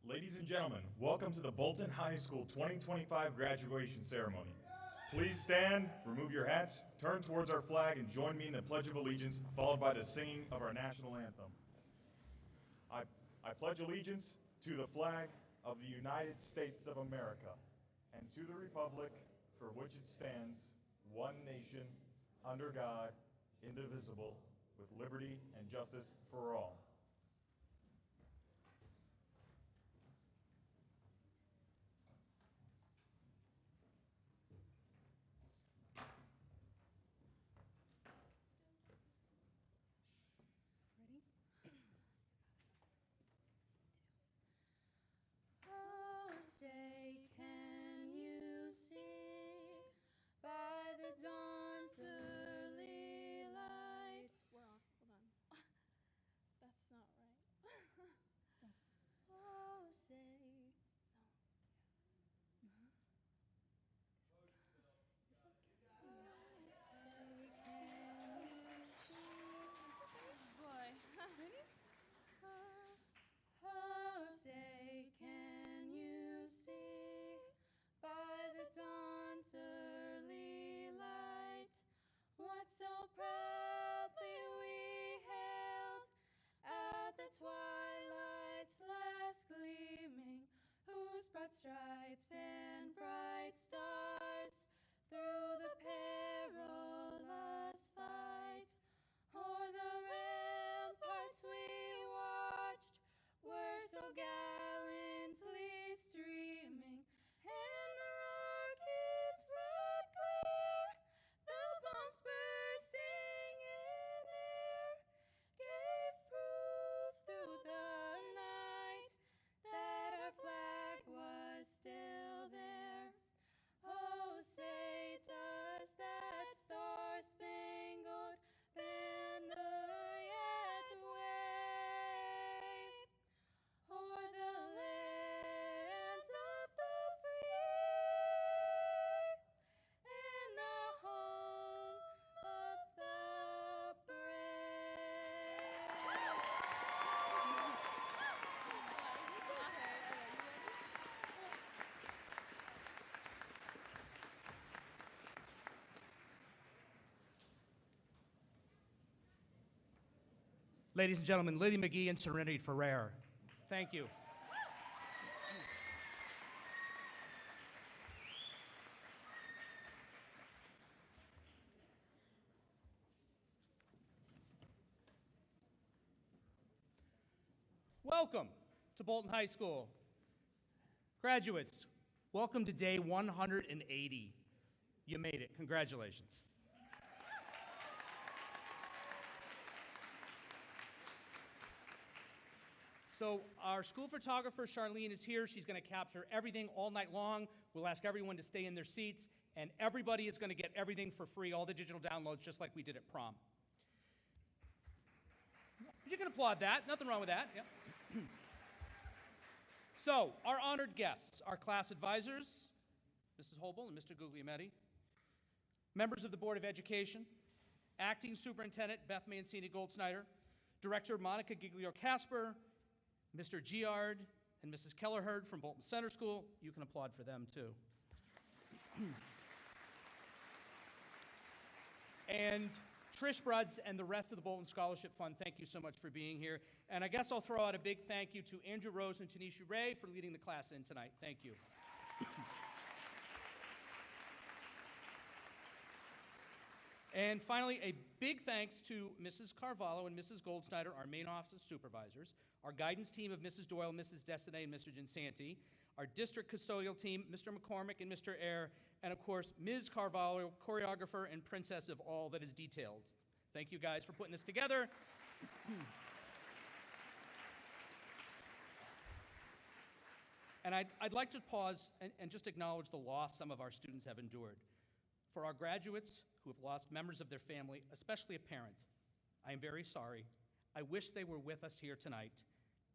Ladies and gentlemen, welcome to the Bolton High School 2025 graduation ceremony. Please stand, remove your hats, turn towards our flag, and join me in the Pledge of Allegiance, followed by the singing of our national anthem. I pledge allegiance to the flag of the United States of America and to the republic for which it stands, one nation, under God, indivisible, with liberty and justice for all. Say, can you see by the dawn's early light? Well, hold on. That's not right. Oh, say. No. It's okay. Say, can you see? Boy. Ready? Oh, say, can you see by the dawn's early light what so proudly we hailed at the twilight's last gleaming, whose broad stripes and bright stars through the perilous fight o'er the ramparts we watched were so gallantly streaming, and the rockets' bright glare, the bombs bursting in air, gave proof through the night that our flag was still there. Oh, say, does that star-spangled banner yet wave o'er the land of the free and the home of the Ladies and gentlemen, Liddy McGee and Serenity Ferrer. Thank you. Welcome to Bolton High School. Graduates, welcome to day 180. You made it. Congratulations. So our school photographer, Charlene, is here. She's going to capture everything all night long. We'll ask everyone to stay in their seats, and everybody is going to get everything for free, all the digital downloads, just like we did at prom. You can applaud that. Nothing wrong with that. Yep. So our honored guests, our class advisors, Mrs. Hobel and Mr. Guglielmetti, members of the Board of Education, Acting Superintendent Beth Mancini Goldsnyder, Director Monica Giglio-Casper, Mr. Giard and Mrs. Kellerherd from Bolton Center School. You can applaud for them, too. And Trish Bruds and the rest of the Bolton Scholarship Fund, thank you so much for being here. And I guess I'll throw out a big thank you to Andrew Rose and Tanisha Ray for leading the class in tonight. Thank you. And finally, a big thanks to Mrs. Carvalho and Mrs. Goldsnyder, our main office supervisors, our guidance team of Mrs. Doyle, Mrs. Destiny, and Mr. Ginsanti, our district custodial team, Mr. McCormick and Mr. Eyre, and of course, Ms. Carvalho, choreographer and princess of all that is detailed. Thank you guys for putting this together. And I'd like to pause and just acknowledge the loss some of our students have endured. For our graduates who have lost members of their family, especially a parent, I am very sorry. I wish they were with us here tonight.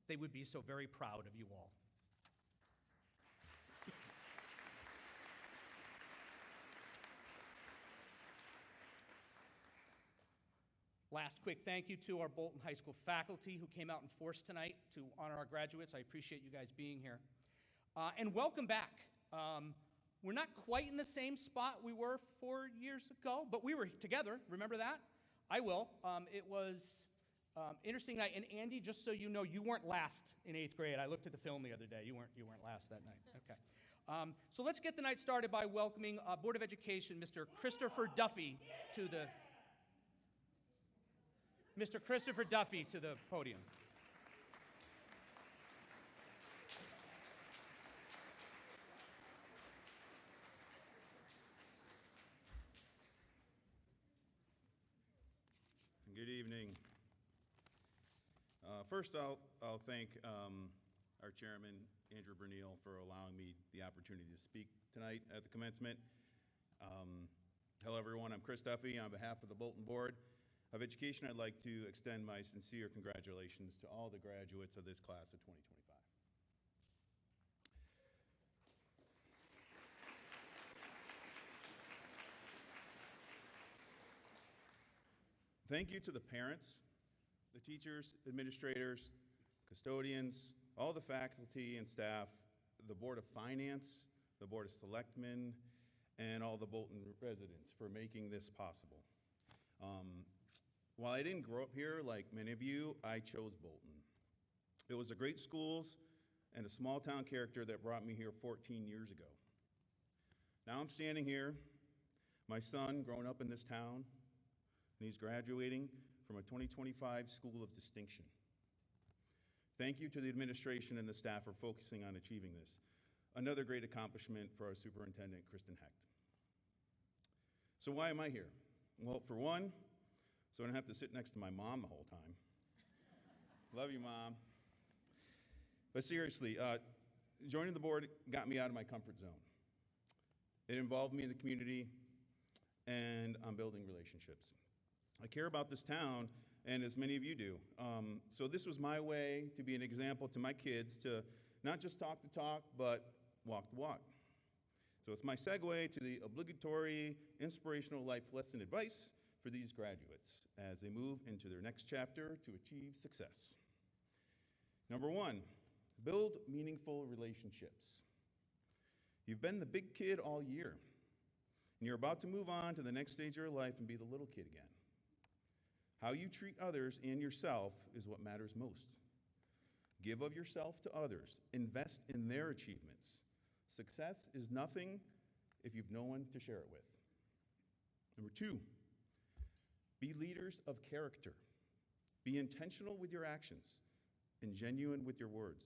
They would be so very proud of you all. Last quick thank you to our Bolton High School faculty who came out in force tonight to honor our graduates. I appreciate you guys being here. And welcome back. We're not quite in the same spot we were 4 years ago, but we were together. Remember that? I will. It was interesting night. And Andy, just so you know, you weren't last in 8th grade. I looked at the film the other day. You weren't last that night. Okay. So let's get the night started by welcoming Board of Education, Mr. Christopher Duffy to the podium. Good evening. First, I'll thank our chairman, Andrew Bernil, for allowing me the opportunity to speak tonight at the commencement. Hello, everyone. I'm Chris Duffy. On behalf of the Bolton Board of Education, I'd like to extend my sincere congratulations to all the graduates of this class of 2025. Thank you to the parents, the teachers, administrators, custodians, all the faculty and staff, the Board of Finance, the Board of Selectmen, and all the Bolton residents for making this possible. While I didn't grow up here like many of you, I chose Bolton. It was the great schools and a small town character that brought me here 14 years ago. Now I'm standing here, my son growing up in this town, and he's graduating from a 2025 School of Distinction. Thank you to the administration and the staff for focusing on achieving this. Another great accomplishment for our superintendent, Kristen Hecht. So why am I here? Well, for one, so I don't have to sit next to my mom the whole time. Love you, Mom. But seriously, joining the board got me out of my comfort zone. It involved me in the community, and I'm building relationships. I care about this town, and as many of you do. So this was my way to be an example to my kids to not just talk the talk, but walk the walk. So it's my segue to the obligatory inspirational life lesson advice for these graduates as they move into their next chapter to achieve success. Number one, build meaningful relationships. You've been the big kid all year, and you're about to move on to the next stage of your life and be the little kid again. How you treat others and yourself is what matters most. Give of yourself to others. Invest in their achievements. Success is nothing if you've no one to share it with. Number two, be leaders of character. Be intentional with your actions and genuine with your words.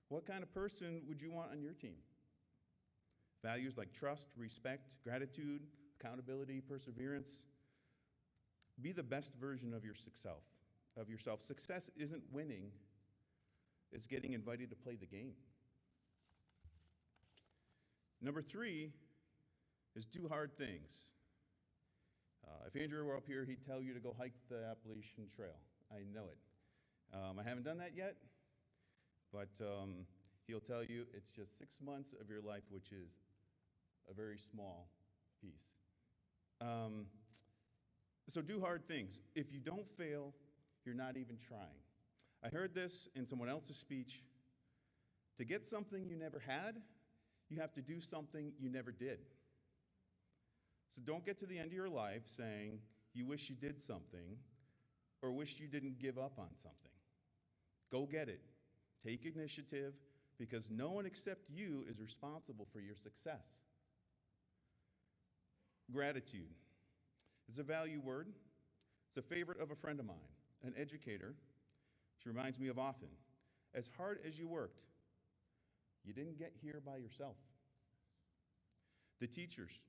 What kind of person would you want on your team? Values like trust, respect, gratitude, accountability, perseverance. Be the best version of yourself. Success isn't winning, it's getting invited to play the game. Number three is do hard things. If Andrew were up here, he'd tell you to go hike the Appalachian Trail. I know it. I haven't done that yet, but he'll tell you it's just 6 months of your life, which is a very small piece. So do hard things. If you don't fail, you're not even trying. I heard this in someone else's speech. To get something you never had, you have to do something you never did. So don't get to the end of your life saying you wish you did something or wish you didn't give up on something. Go get it. Take initiative because no one except you is responsible for your success. Gratitude. It's a value word. It's a favorite of a friend of mine, an educator. She reminds me of often. As hard as you worked, you didn't get here by yourself. The teachers,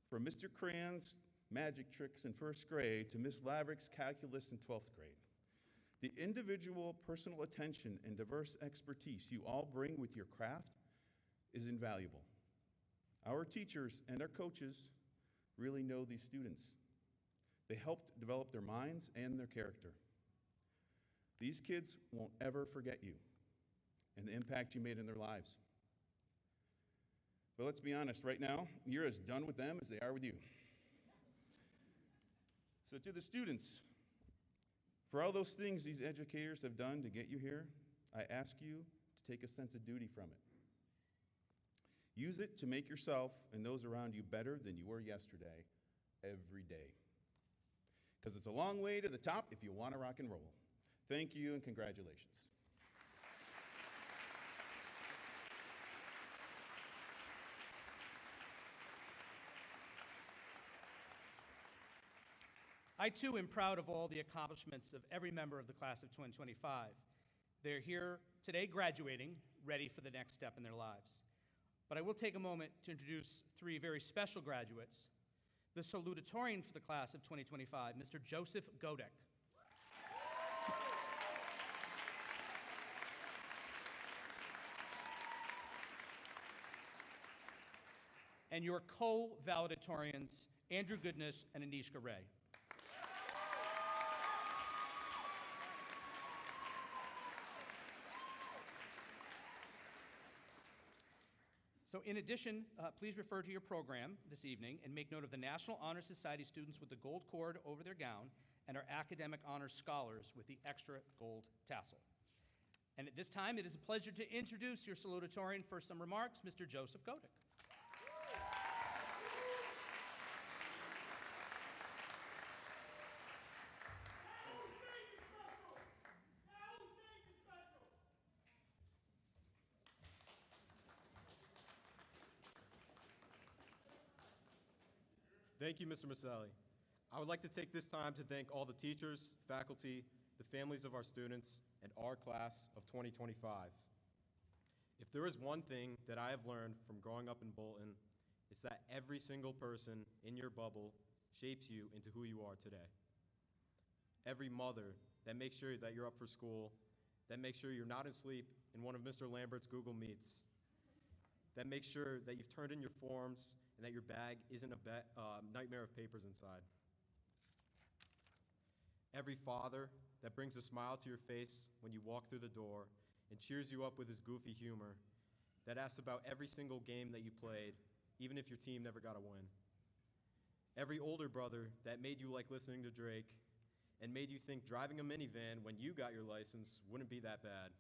from Mr. Cran's magic tricks in first grade to Miss Laverick's calculus in 12th grade. The individual personal attention and diverse expertise you all bring with your craft is invaluable. Our teachers and our coaches really know these students. They helped develop their minds and their character. These kids won't ever forget you and the impact you made in their lives. But let's be honest, right now, you're as done with them as they are with you. So to the students, for all those things these educators have done to get you here, I ask you to take a sense of duty from it. Use it to make yourself and those around you better than you were yesterday, every day. Because it's a long way to the top if you want to rock and roll. Thank you and congratulations. I too am proud of all the accomplishments of every member of the class of 2025. They're here today graduating, ready for the next step in their lives. But I will take a moment to introduce three very special graduates. The Salutatorian for the class of 2025, Mr. Joseph Godek. And your co-valedictorians, Andrew Goodness and Anishka Ray. So in addition, please refer to your program this evening and make note of the National Honor Society students with the gold cord over their gown and our academic honor scholars with the extra gold tassel. And at this time, it is a pleasure to introduce your salutatorian for some remarks, Mr. Joseph Godek. Thank you, Mr. Maselli. I would like to take this time to thank all the teachers, faculty, the families of our students, and our class of 2025. If there is one thing that I have learned from growing up in Bolton, it's that every single person in your bubble shapes you into who you are today. Every mother that makes sure that you're up for school, that makes sure you're not asleep in one of Mr. Lambert's Google Meets, that makes sure that you've turned in your forms and that your bag isn't a nightmare of papers inside. Every father that brings a smile to your face when you walk through the door and cheers you up with his goofy humor, that asks about every single game that you played, even if your team never got a win. Every older brother that made you like listening to Drake and made you think driving a minivan when you got your license wouldn't be that bad.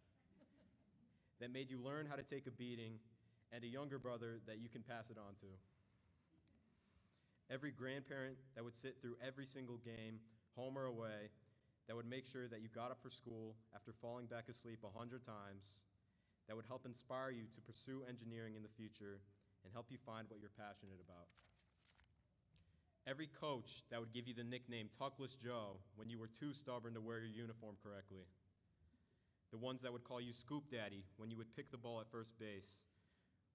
That made you learn how to take a beating, and a younger brother that you can pass it on to. Every grandparent that would sit through every single game, home or away, that would make sure that you got up for school after falling back asleep 100 times, that would help inspire you to pursue engineering in the future and help you find what you're passionate about. Every coach that would give you the nickname Tuckless Joe when you were too stubborn to wear your uniform correctly. The ones that would call you Scoop Daddy when you would pick the ball at first base,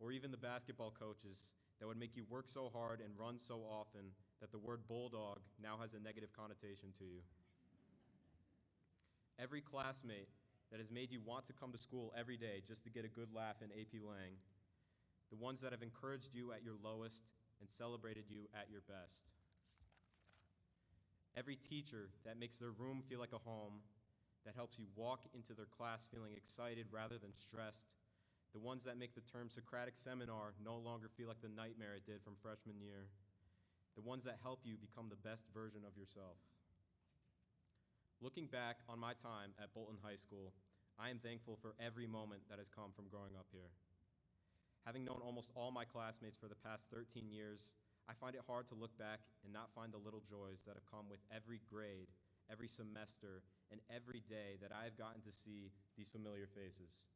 or even the basketball coaches that would make you work so hard and run so often that the word bulldog now has a negative connotation to you. Every classmate that has made you want to come to school every day just to get a good laugh in AP Lang. The ones that have encouraged you at your lowest and celebrated you at your best. Every teacher that makes their room feel like a home, that helps you walk into their class feeling excited rather than stressed. The ones that make the term Socratic seminar no longer feel like the nightmare it did from freshman year. The ones that help you become the best version of yourself. Looking back on my time at Bolton High School, I am thankful for every moment that has come from growing up here. Having known almost all my classmates for the past 13 years, I find it hard to look back and not find the little joys that have come with every grade, every semester, and every day that I have gotten to see these familiar faces.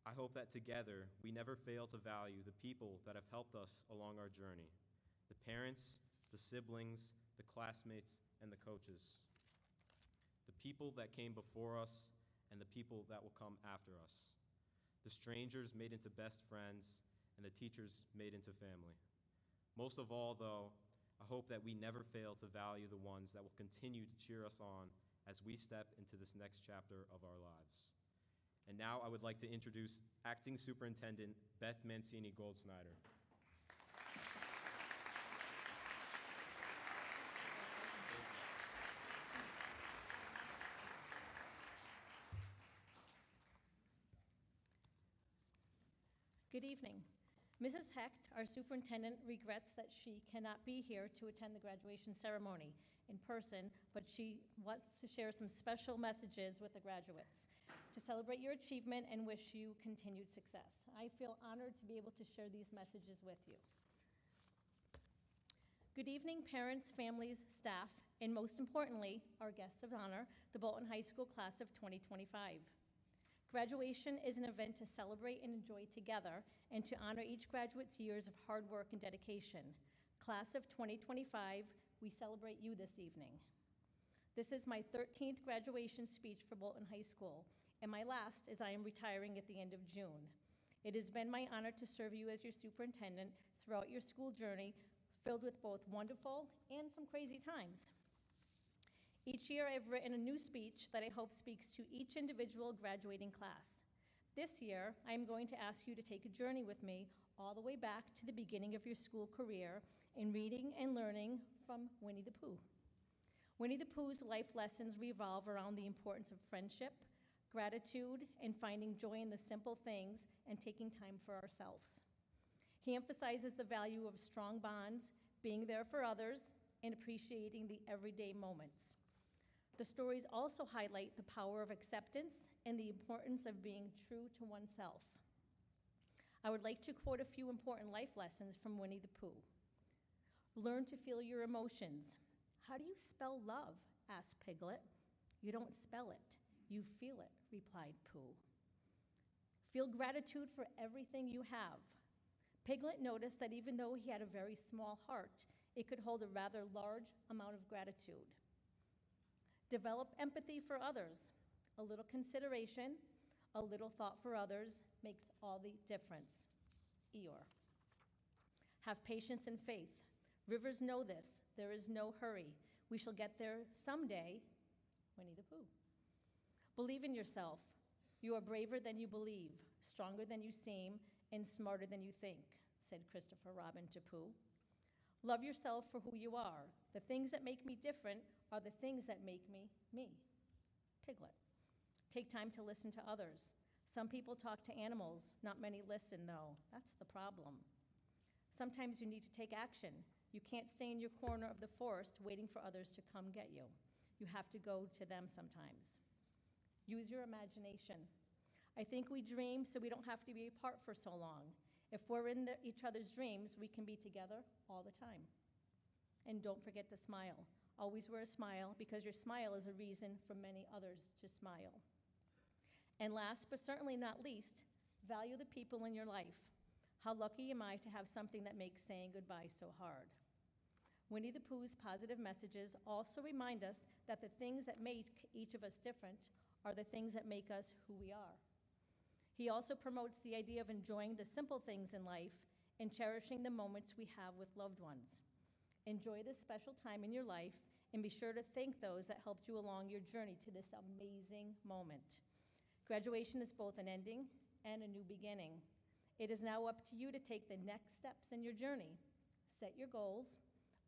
I hope that together, we never fail to value the people that have helped us along our journey, the parents, the siblings, the classmates, and the coaches, the people that came before us and the people that will come after us, the strangers made into best friends, and the teachers made into family. Most of all, though, I hope that we never fail to value the ones that will continue to cheer us on as we step into this next chapter of our lives. And now I would like to introduce Acting Superintendent Beth Mancini-Goldsnyder. Good evening. Mrs. Hecht, our superintendent, regrets that she cannot be here to attend the graduation ceremony, in person, but she wants to share some special messages with the graduates to celebrate your achievement and wish you continued success. I feel honored to be able to share these messages with you. Good evening, parents, families, staff, and most importantly, our guests of honor, the Bolton High School class of 2025. Graduation is an event to celebrate and enjoy together and to honor each graduate's years of hard work and dedication. Class of 2025, we celebrate you this evening. This is my 13th graduation speech for Bolton High School, and my last as I am retiring at the end of June. It has been my honor to serve you as your superintendent throughout your school journey, filled with both wonderful and some crazy times. Each year, I've written a new speech that I hope speaks to each individual graduating class. This year, I am going to ask you to take a journey with me all the way back to the beginning of your school career in reading and learning from Winnie the Pooh. Winnie the Pooh's life lessons revolve around the importance of friendship, gratitude, and finding joy in the simple things and taking time for ourselves. He emphasizes the value of strong bonds, being there for others, and appreciating the everyday moments. The stories also highlight the power of acceptance and the importance of being true to oneself. I would like to quote a few important life lessons from Winnie the Pooh. Learn to feel your emotions. How do you spell love? Asked Piglet. You don't spell it, you feel it, replied Pooh. Feel gratitude for everything you have. Piglet noticed that even though he had a very small heart, it could hold a rather large amount of gratitude. Develop empathy for others. A little consideration, a little thought for others makes all the difference. Eeyore. Have patience and faith. Rivers know this. There is no hurry. We shall get there someday. Winnie the Pooh. Believe in yourself. You are braver than you believe, stronger than you seem, and smarter than you think, said Christopher Robin to Pooh. Love yourself for who you are. The things that make me different are the things that make me, me. Piglet. Take time to listen to others. Some people talk to animals, not many listen, though. That's the problem. Sometimes you need to take action. You can't stay in your corner of the forest waiting for others to come get you. You have to go to them sometimes. Use your imagination. I think we dream so we don't have to be apart for so long. If we're in each other's dreams, we can be together all the time. And don't forget to smile. Always wear a smile, because your smile is a reason for many others to smile. And last but certainly not least, value the people in your life. How lucky am I to have something that makes saying goodbye so hard? Winnie the Pooh's positive messages also remind us that the things that make each of us different are the things that make us who we are. He also promotes the idea of enjoying the simple things in life and cherishing the moments we have with loved ones. Enjoy this special time in your life and be sure to thank those that helped you along your journey to this amazing moment. Graduation is both an ending and a new beginning. It is now up to you to take the next steps in your journey. Set your goals,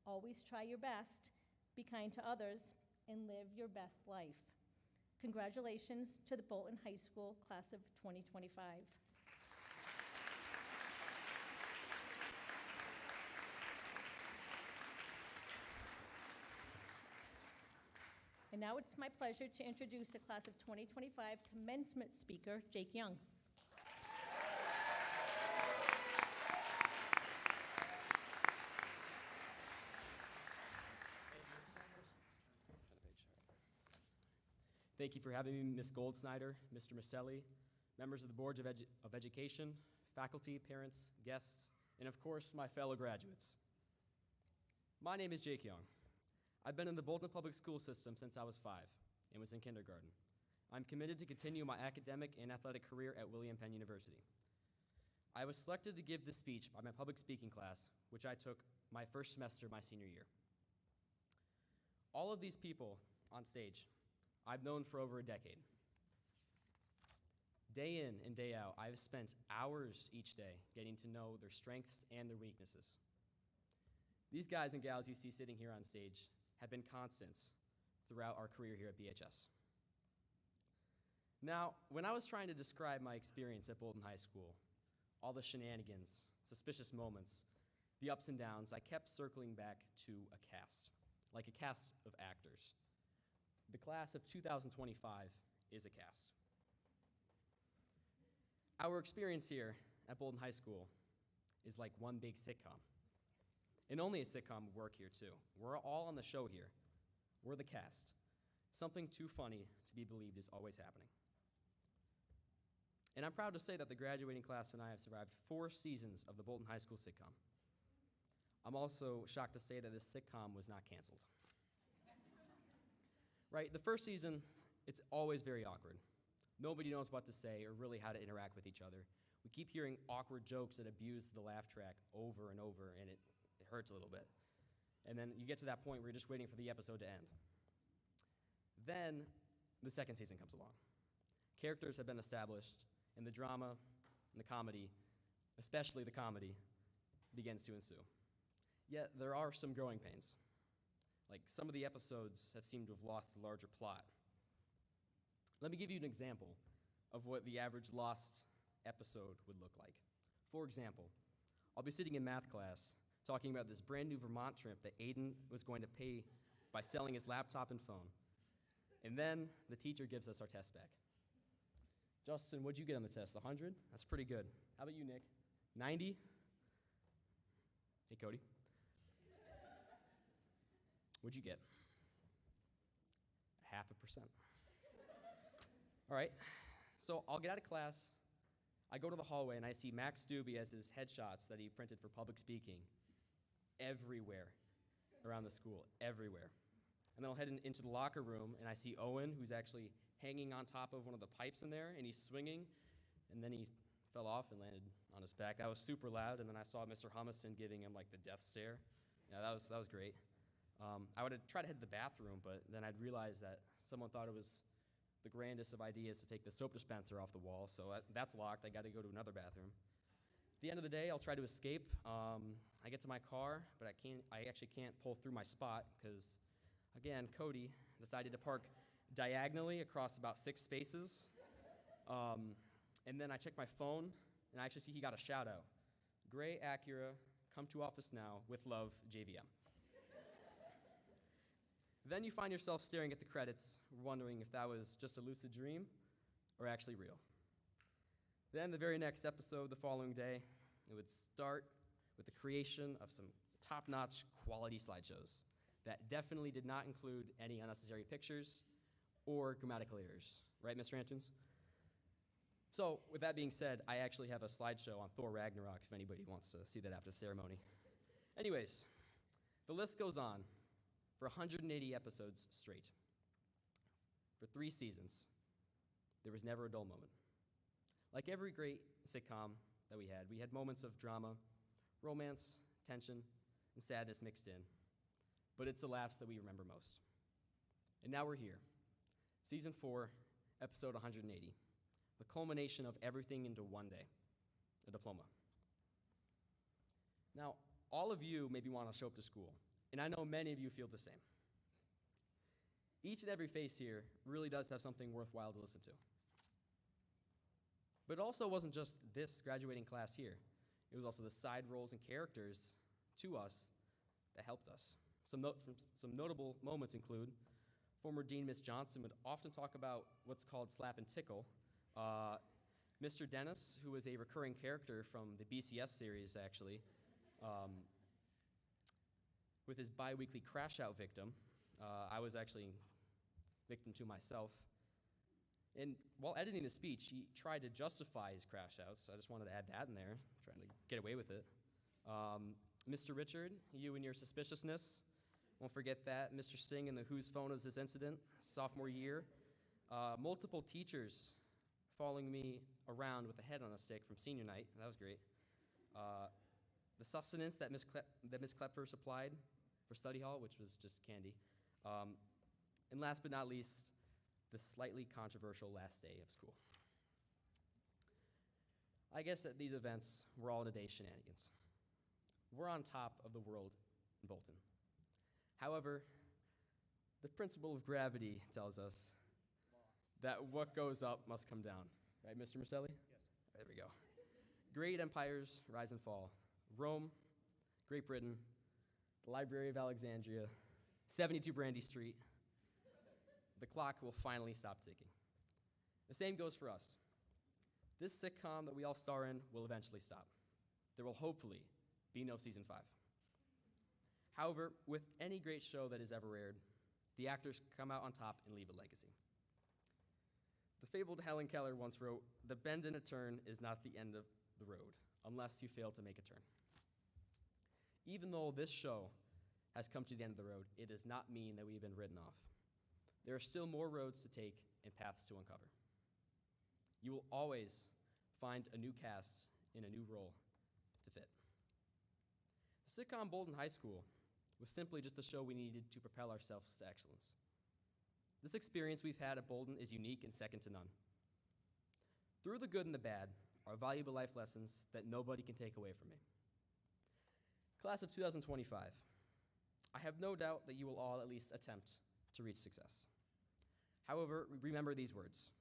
always try your best, be kind to others, and live your best life. Congratulations to the Bolton High School class of 2025. And now it's my pleasure to introduce the class of 2025 commencement speaker, Jake Young. Thank you for having me, Ms. Goldsnyder, Mr. Maselli, members of the Boards of Education, faculty, parents, guests, and of course, my fellow graduates. My name is Jake Young. I've been in the Bolton Public School system since I was 5 and was in kindergarten. I'm committed to continue my academic and athletic career at William Penn University. I was selected to give this speech by my public speaking class, which I took my first semester my senior year. All of these people on stage I've known for over a decade. Day in and day out, I've spent hours each day getting to know their strengths and their weaknesses. These guys and gals you see sitting here on stage have been constants throughout our career here at BHS. Now, when I was trying to describe my experience at Bolton High School, all the shenanigans, suspicious moments, the ups and downs, I kept circling back to a cast. like a cast of actors. The class of 2025 is a cast. Our experience here at Bolton High School is like one big sitcom. And only a sitcom would work here too. We're all on the show here. We're the cast. Something too funny to be believed is always happening. And I'm proud to say that the graduating class and I have survived 4 seasons of the Bolton High School sitcom. I'm also shocked to say that this sitcom was not canceled. Right, the first season, it's always very awkward. Nobody knows what to say or really how to interact with each other. We keep hearing awkward jokes that abuse the laugh track over and over, and it hurts a little bit. And then you get to that point where you're just waiting for the episode to end. Then the second season comes along. Characters have been established, and the drama and the comedy, especially the comedy, begins to ensue. Yet there are some growing pains. Like, some of the episodes have seemed to have lost the larger plot. Let me give you an example of what the average lost episode would look like. For example, I'll be sitting in math class talking about this brand new Vermont trip that Aiden was going to pay by selling his laptop and phone. And then the teacher gives us our test back. Justin, what'd you get on the test? 100? That's pretty good. How about you, Nick? 90? Hey, Cody. What'd you get? 0.5%. All right, so I'll get out of class. I go to the hallway and I see Max Doobie as his headshots that he printed for public speaking everywhere around the school, everywhere. And then I'll head into the locker room and I see Owen, who's actually hanging on top of one of the pipes in there, and he's swinging, and then he fell off and landed on his back. That was super loud, and then I saw Mr. Humison giving him like the death stare. Yeah, that was great. I would try to head to the bathroom, but then I'd realize that someone thought it was the grandest of ideas to take the soap dispenser off the wall, so that's locked. I got to go to another bathroom. At the end of the day, I'll try to escape. I get to my car, but I actually can't pull through my spot because, again, Cody decided to park diagonally across about 6 spaces. And then I check my phone, and I actually see he got a shout out. Gray Acura, come to office now, with love, JVM. Then you find yourself staring at the credits, wondering if that was just a lucid dream or actually real. Then the very next episode, the following day, it would start with the creation of some top-notch quality slideshows that definitely did not include any unnecessary pictures or grammatical errors. Right, Mr. Antunes? So, with that being said, I actually have a slideshow on Thor Ragnarok if anybody wants to see that after the ceremony. Anyways, the list goes on. For 180 episodes straight, for 3 seasons, there was never a dull moment. Like every great sitcom that we had moments of drama, romance, tension, and sadness mixed in. But it's the laughs that we remember most. And now we're here, Season 4, Episode 180, the culmination of everything into one day, a diploma. Now, all of you maybe want to show up to school, and I know many of you feel the same. Each and every face here really does have something worthwhile to listen to. But it also wasn't just this graduating class here. It was also the side roles and characters to us that helped us. Some notable moments include former Dean Miss Johnson would often talk about what's called slap and tickle. Mr. Dennis, who was a recurring character from the BCS series, actually, with his bi-weekly crash out victim. I was actually victim to myself. And while editing the speech, he tried to justify his crash outs. I just wanted to add that in there, trying to get away with it. Mr. Richard, you and your suspiciousness. Won't forget that. Mr. Singh and the whose phone was this incident, sophomore year. Multiple teachers following me around with a head on a stick from senior night. That was great. The sustenance that Miss Klepfer supplied for study hall, which was just candy. And last but not least, the slightly controversial last day of school. I guess that these events were all in a day's shenanigans. We're on top of the world in Bolton. However, the principle of gravity tells us that what goes up must come down. Right, Mr. Marcelli? Yes. There we go. Great empires rise and fall. Rome, Great Britain, the Library of Alexandria, 72 Brandy Street, the clock will finally stop ticking. The same goes for us. This sitcom that we all star in will eventually stop. There will hopefully be no season 5. However, with any great show that is ever aired, the actors come out on top and leave a legacy. The fabled Helen Keller once wrote, "The bend in a turn is not the end of the road, unless you fail to make a turn." Even though this show has come to the end of the road, it does not mean that we've been written off. There are still more roads to take and paths to uncover. You will always find a new cast in a new role to fit. The sitcom Bolton High School was simply just the show we needed to propel ourselves to excellence. This experience we've had at Bolton is unique and second to none. Through the good and the bad are valuable life lessons that nobody can take away from me. Class of 2025, I have no doubt that you will all at least attempt to reach success. However, remember these words.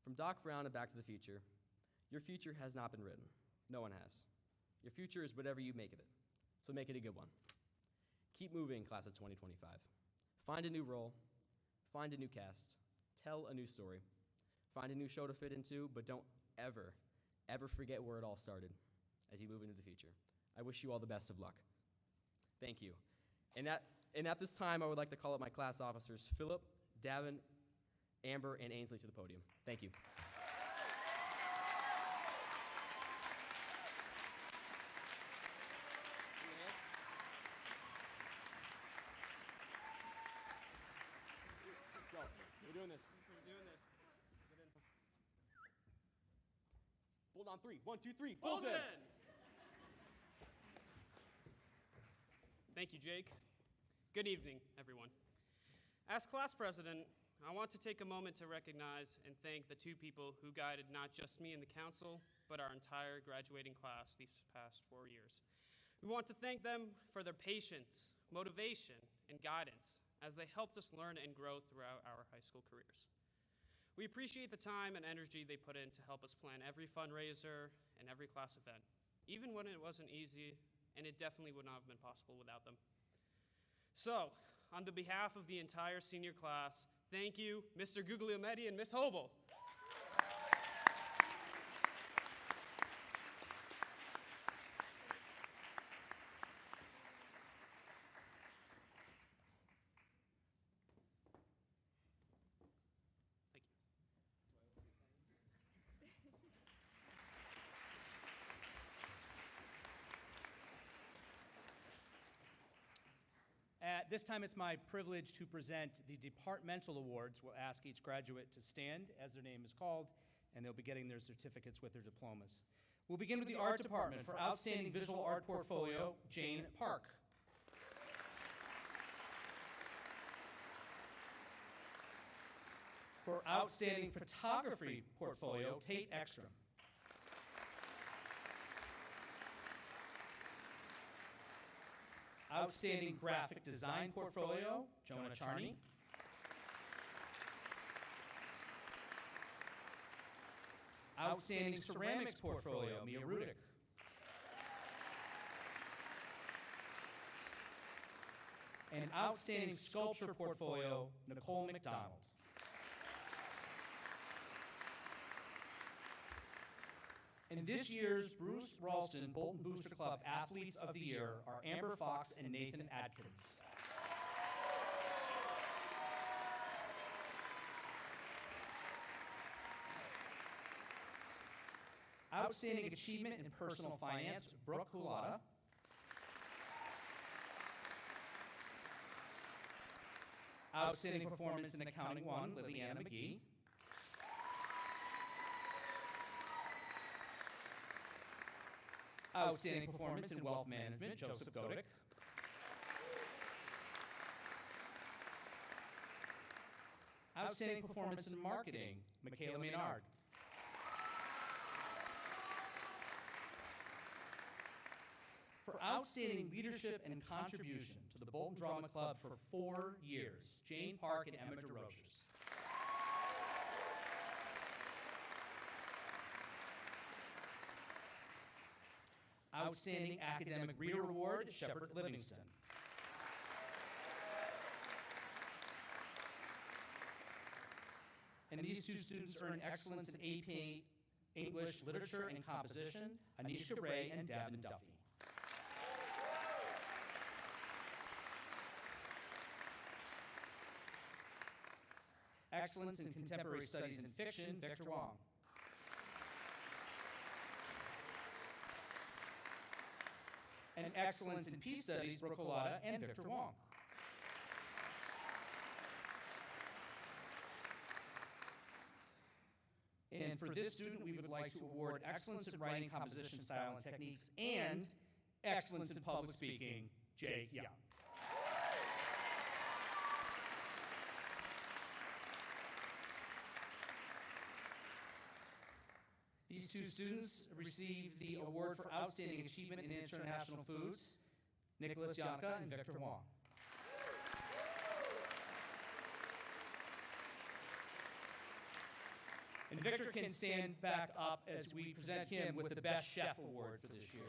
From Doc Brown and Back to the Future, your future has not been written. No one has. Your future is whatever you make of it, so make it a good one. Keep moving, class of 2025. Find a new role, find a new cast, tell a new story, find a new show to fit into, but don't ever, ever forget where it all started as you move into the future. I wish you all the best of luck. Thank you. And at this time, I would like to call up my class officers, Philip, Davin, Amber, and Ainsley to the podium. Thank you. Let's go. We're doing this. Hold on, 3. 1, 2, 3. Bolton! Thank you, Jake. Good evening, everyone. As class president, I want to take a moment to recognize and thank the 2 people who guided not just me and the council, but our entire graduating class these past 4 years. We want to thank them for their patience, motivation, and guidance as they helped us learn and grow throughout our high school careers. We appreciate the time and energy they put in to help us plan every fundraiser and every class event, even when it wasn't easy, and it definitely would not have been possible without them. So, on the behalf of the entire senior class, thank you, Mr. Guglielmetti and Ms. Hobel. At this time, it's my privilege to present the Departmental Awards. We'll ask each graduate to stand as their name is called, and they'll be getting their certificates with their diplomas. We'll begin with the Art Department. For Outstanding Visual Art Portfolio, Jane Park. For Outstanding Photography Portfolio, Tate Ekstrom. Outstanding Graphic Design Portfolio, Jonah Charney. Outstanding Ceramics Portfolio, Mia Rudick. And Outstanding Sculpture Portfolio, Nicole McDonald. And this year's Bruce Ralston Bolton Booster Club Athletes of the Year are Amber Fox and Nathan Adkins. Outstanding Achievement in Personal Finance, Brooke Hulata. Outstanding Performance in Accounting 1, Liliana McGee. Outstanding Performance in Wealth Management, Joseph Godick. Outstanding Performance in Marketing, Michaela Maynard. For Outstanding Leadership and Contribution to the Bolton Drama Club for 4 years, Jane Park and Emma DeRoches. Outstanding Academic Reader Award, Shepard Livingston. And these two students earned excellence in AP English, Literature, and Composition, Anisha Ray and Davin Duffy. Excellence in Contemporary Studies in Fiction, Victor Wong. And excellence in Peace Studies, Brooke Collada and Victor Wong. And for this student, we would like to award excellence in writing, composition, style, and techniques, and excellence in public speaking, Jake Young. These two students received the award for Outstanding Achievement in International Foods, Nicholas Yanka and Victor Wong. And Victor can stand back up as we present him with the Best Chef Award for this year.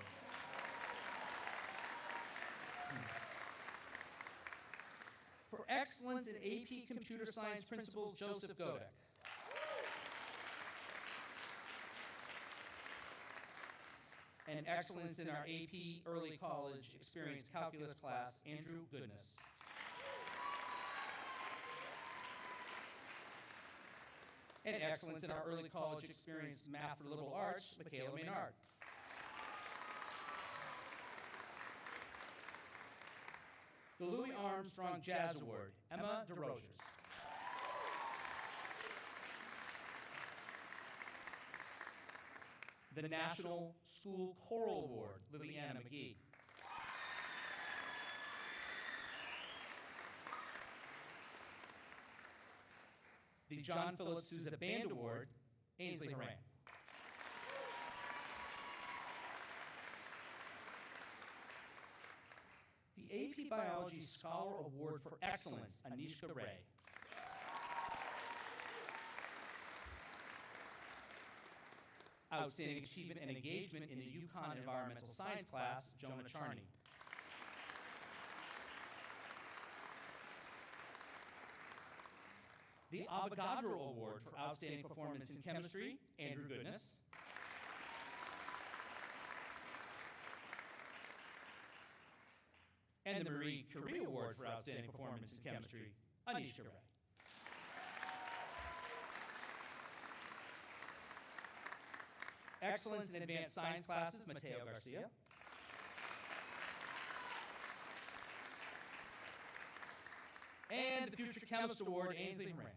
For excellence in AP Computer Science Principles, Joseph Godek. And excellence in our AP Early College Experience Calculus class, Andrew Goodness. And excellence in our Early College Experience Math for Liberal Arts, Michaela Maynard. The Louis Armstrong Jazz Award, Emma DeRogers. The National School Choral Award, Liliana McGee. The John Philip Sousa Band Award, Ainsley Horan. The AP Biology Scholar Award for Excellence, Anishka Ray. Outstanding Achievement and Engagement in the Yukon Environmental Science class, Jonah Charney. The Avogadro Award for Outstanding Performance in Chemistry, Andrew Goodness. And the Marie Curie Award for Outstanding Performance in Chemistry, Anisha Ray. Excellence in Advanced Science classes, Mateo Garcia. And the Future Chemist Award, Ainsley Moran.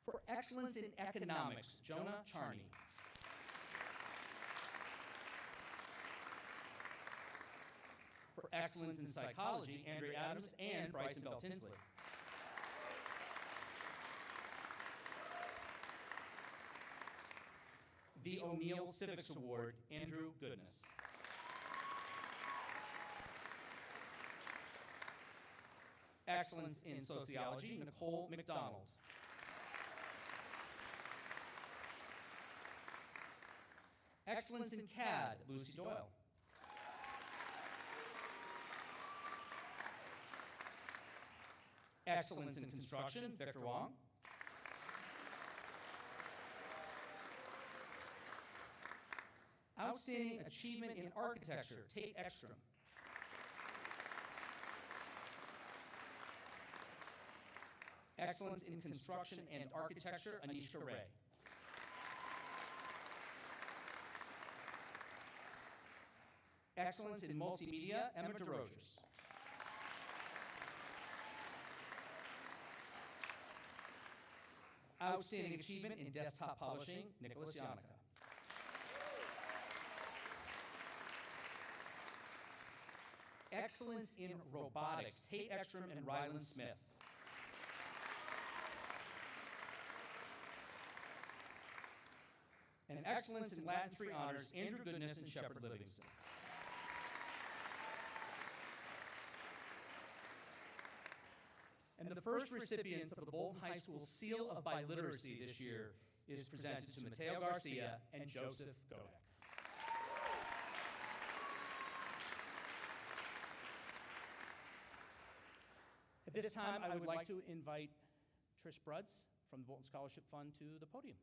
For excellence in economics, Jonah Charney. For excellence in psychology, Andre Adams and Bryson Bell Tinsley. The O'Neill Civics Award, Andrew Goodness. Excellence in Sociology, Nicole McDonald. Excellence in CAD, Lucy Doyle. Excellence in Construction, Victor Wong. Outstanding Achievement in Architecture, Tate Ekstrom. Excellence in Construction and Architecture, Anisha Ray. Excellence in Multimedia, Emma DeRogers. Outstanding Achievement in Desktop Publishing, Nicholas Yannicka. Excellence in Robotics, Tate Ekstrom and Ryland Smith. And excellence in Latin 3 honors, Andrew Goodness and Shepard Livingston. And the first recipients of the Bolton High School Seal of Biliteracy this year is presented to Mateo Garcia and Joseph Godek. At this time, I would like to invite Trish Brudds from the Bolton Scholarship Fund to the podium.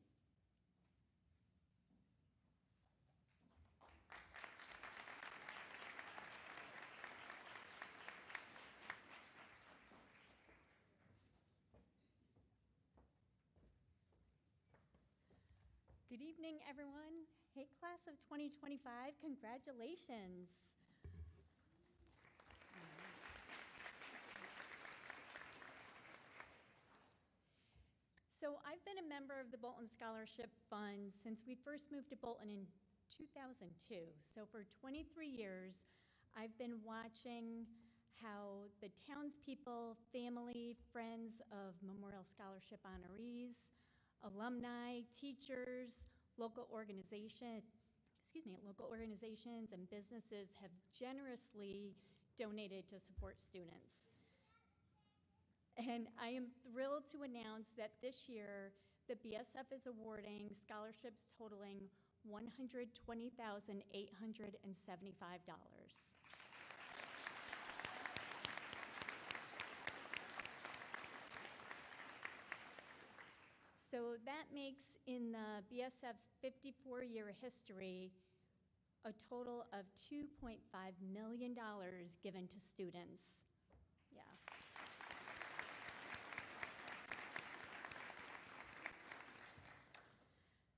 Good evening, everyone. Hey, class of 2025, congratulations. So I've been a member of the Bolton Scholarship Fund since we first moved to Bolton in 2002. So for 23 years, I've been watching how the townspeople, family, friends of Memorial Scholarship honorees, alumni, teachers, local organizations and businesses have generously donated to support students. And I am thrilled to announce that this year, the BSF is awarding scholarships totaling $120,875. So that makes, in the BSF's 54-year history, a total of $2.5 million given to students. Yeah.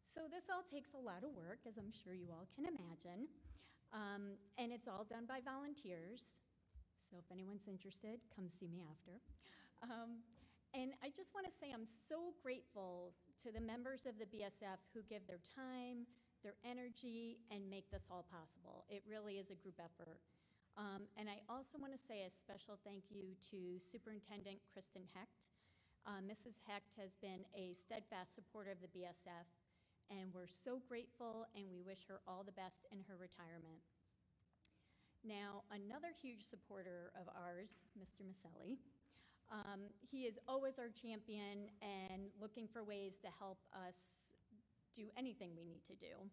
So this all takes a lot of work, as I'm sure you all can imagine, and it's all done by volunteers. So if anyone's interested, come see me after. And I just want to say I'm so grateful to the members of the BSF who give their time, their energy, and make this all possible. It really is a group effort. And I also want to say a special thank you to Superintendent Kristen Hecht. Mrs. Hecht has been a steadfast supporter of the BSF, and we're so grateful, and we wish her all the best in her retirement. Now, another huge supporter of ours, Mr. Maselli, he is always our champion and looking for ways to help us do anything we need to do.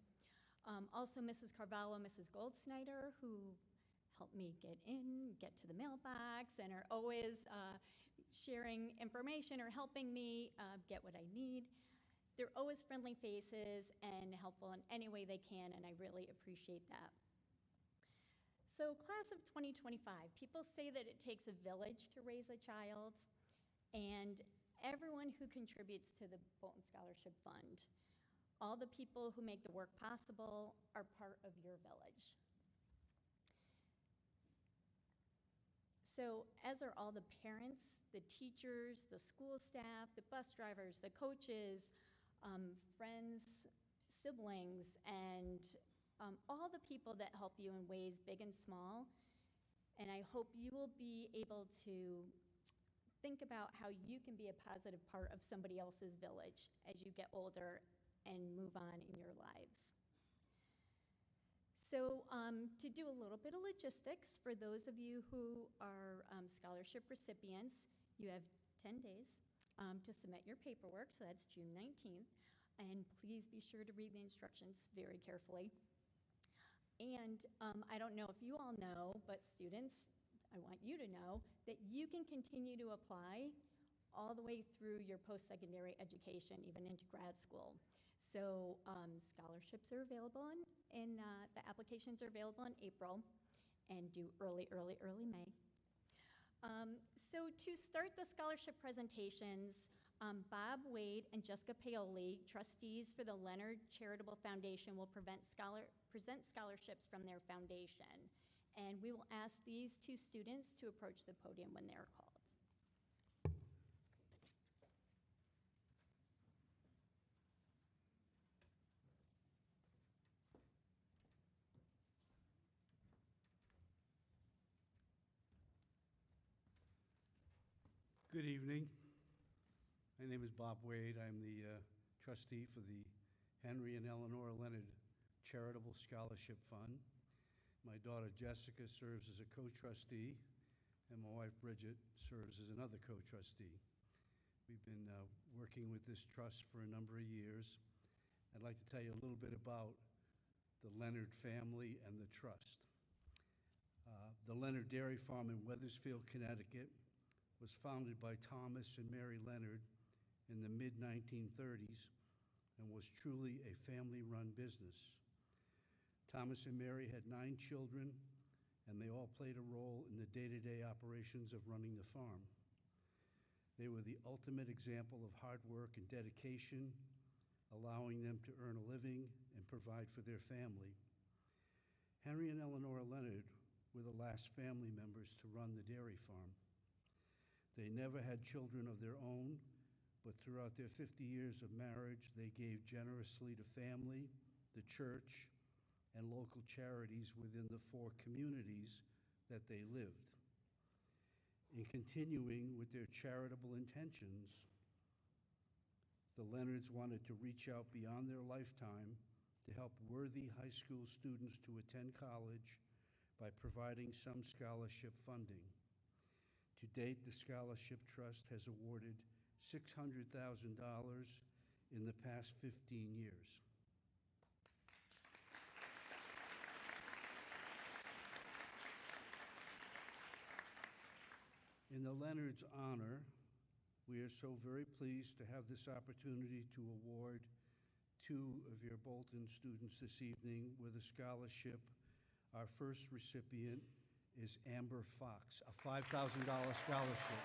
Also, Mrs. Carvalho, Mrs. Goldsnyder, who helped me get to the mailbox and are always sharing information or helping me get what I need. They're always friendly faces and helpful in any way they can, and I really appreciate that. So class of 2025, people say that it takes a village to raise a child, and everyone who contributes to the Bolton Scholarship Fund, all the people who make the work possible are part of your village. So as are all the parents, the teachers, the school staff, the bus drivers, the coaches, friends, siblings, and all the people that help you in ways big and small. And I hope you will be able to think about how you can be a positive part of somebody else's village as you get older and move on in your lives. So to do a little bit of logistics, for those of you who are scholarship recipients, you have 10 days to submit your paperwork, so that's June 19th. And please be sure to read the instructions very carefully. And I don't know if you all know, but students, I want you to know that you can continue to apply all the way through your post-secondary education, even into grad school. So scholarships are available the applications are available in April and due early May. So to start the scholarship presentations, Bob Wade and Jessica Paoli, trustees for the Leonard Charitable Foundation, will present scholarships from their foundation. And we will ask these two students to approach the podium when they are called. Good evening. My name is Bob Wade. I'm the trustee for the Henry and Eleanor Leonard Charitable Scholarship Fund. My daughter Jessica serves as a co-trustee, and my wife Bridget serves as another co-trustee. We've been working with this trust for a number of years. I'd like to tell you a little bit about the Leonard family and the trust. The Leonard Dairy Farm in Weathersfield, Connecticut was founded by Thomas and Mary Leonard in the mid-1930s and was truly a family-run business. Thomas and Mary had 9 children, and they all played a role in the day-to-day operations of running the farm. They were the ultimate example of hard work and dedication, allowing them to earn a living and provide for their family. Henry and Eleanor Leonard were the last family members to run the dairy farm. They never had children of their own, but throughout their 50 years of marriage, they gave generously to family, the church, and local charities within the 4 communities that they lived. In continuing with their charitable intentions, the Leonards wanted to reach out beyond their lifetime to help worthy high school students to attend college by providing some scholarship funding. To date, the Scholarship Trust has awarded $600,000 in the past 15 years. In the Leonards' honor, we are so very pleased to have this opportunity to award 2 of your Bolton students this evening with a scholarship. Our first recipient is Amber Fox, a $5,000 scholarship.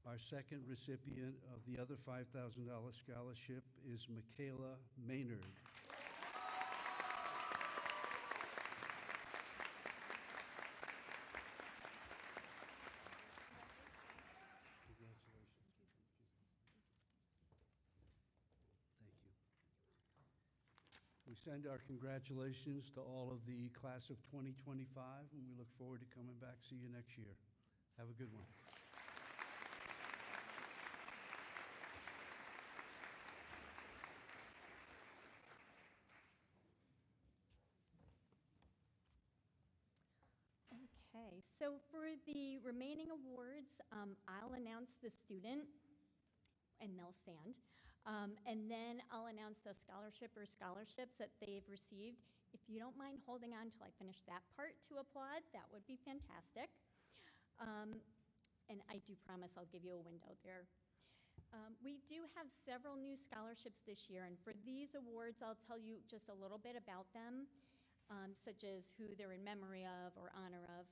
Our second recipient of the other $5,000 scholarship is Michaela Maynard. Thank you. We send our congratulations to all of the class of 2025, and we look forward to coming back, see you next year. Have a good one. Okay, so for the remaining awards, I'll announce the student, and they'll stand. And then I'll announce the scholarship or scholarships that they've received. If you don't mind holding on till I finish that part to applaud, that would be fantastic. And I do promise I'll give you a window there. We do have several new scholarships this year, and for these awards, I'll tell you just a little bit about them, such as who they're in memory of or honor of.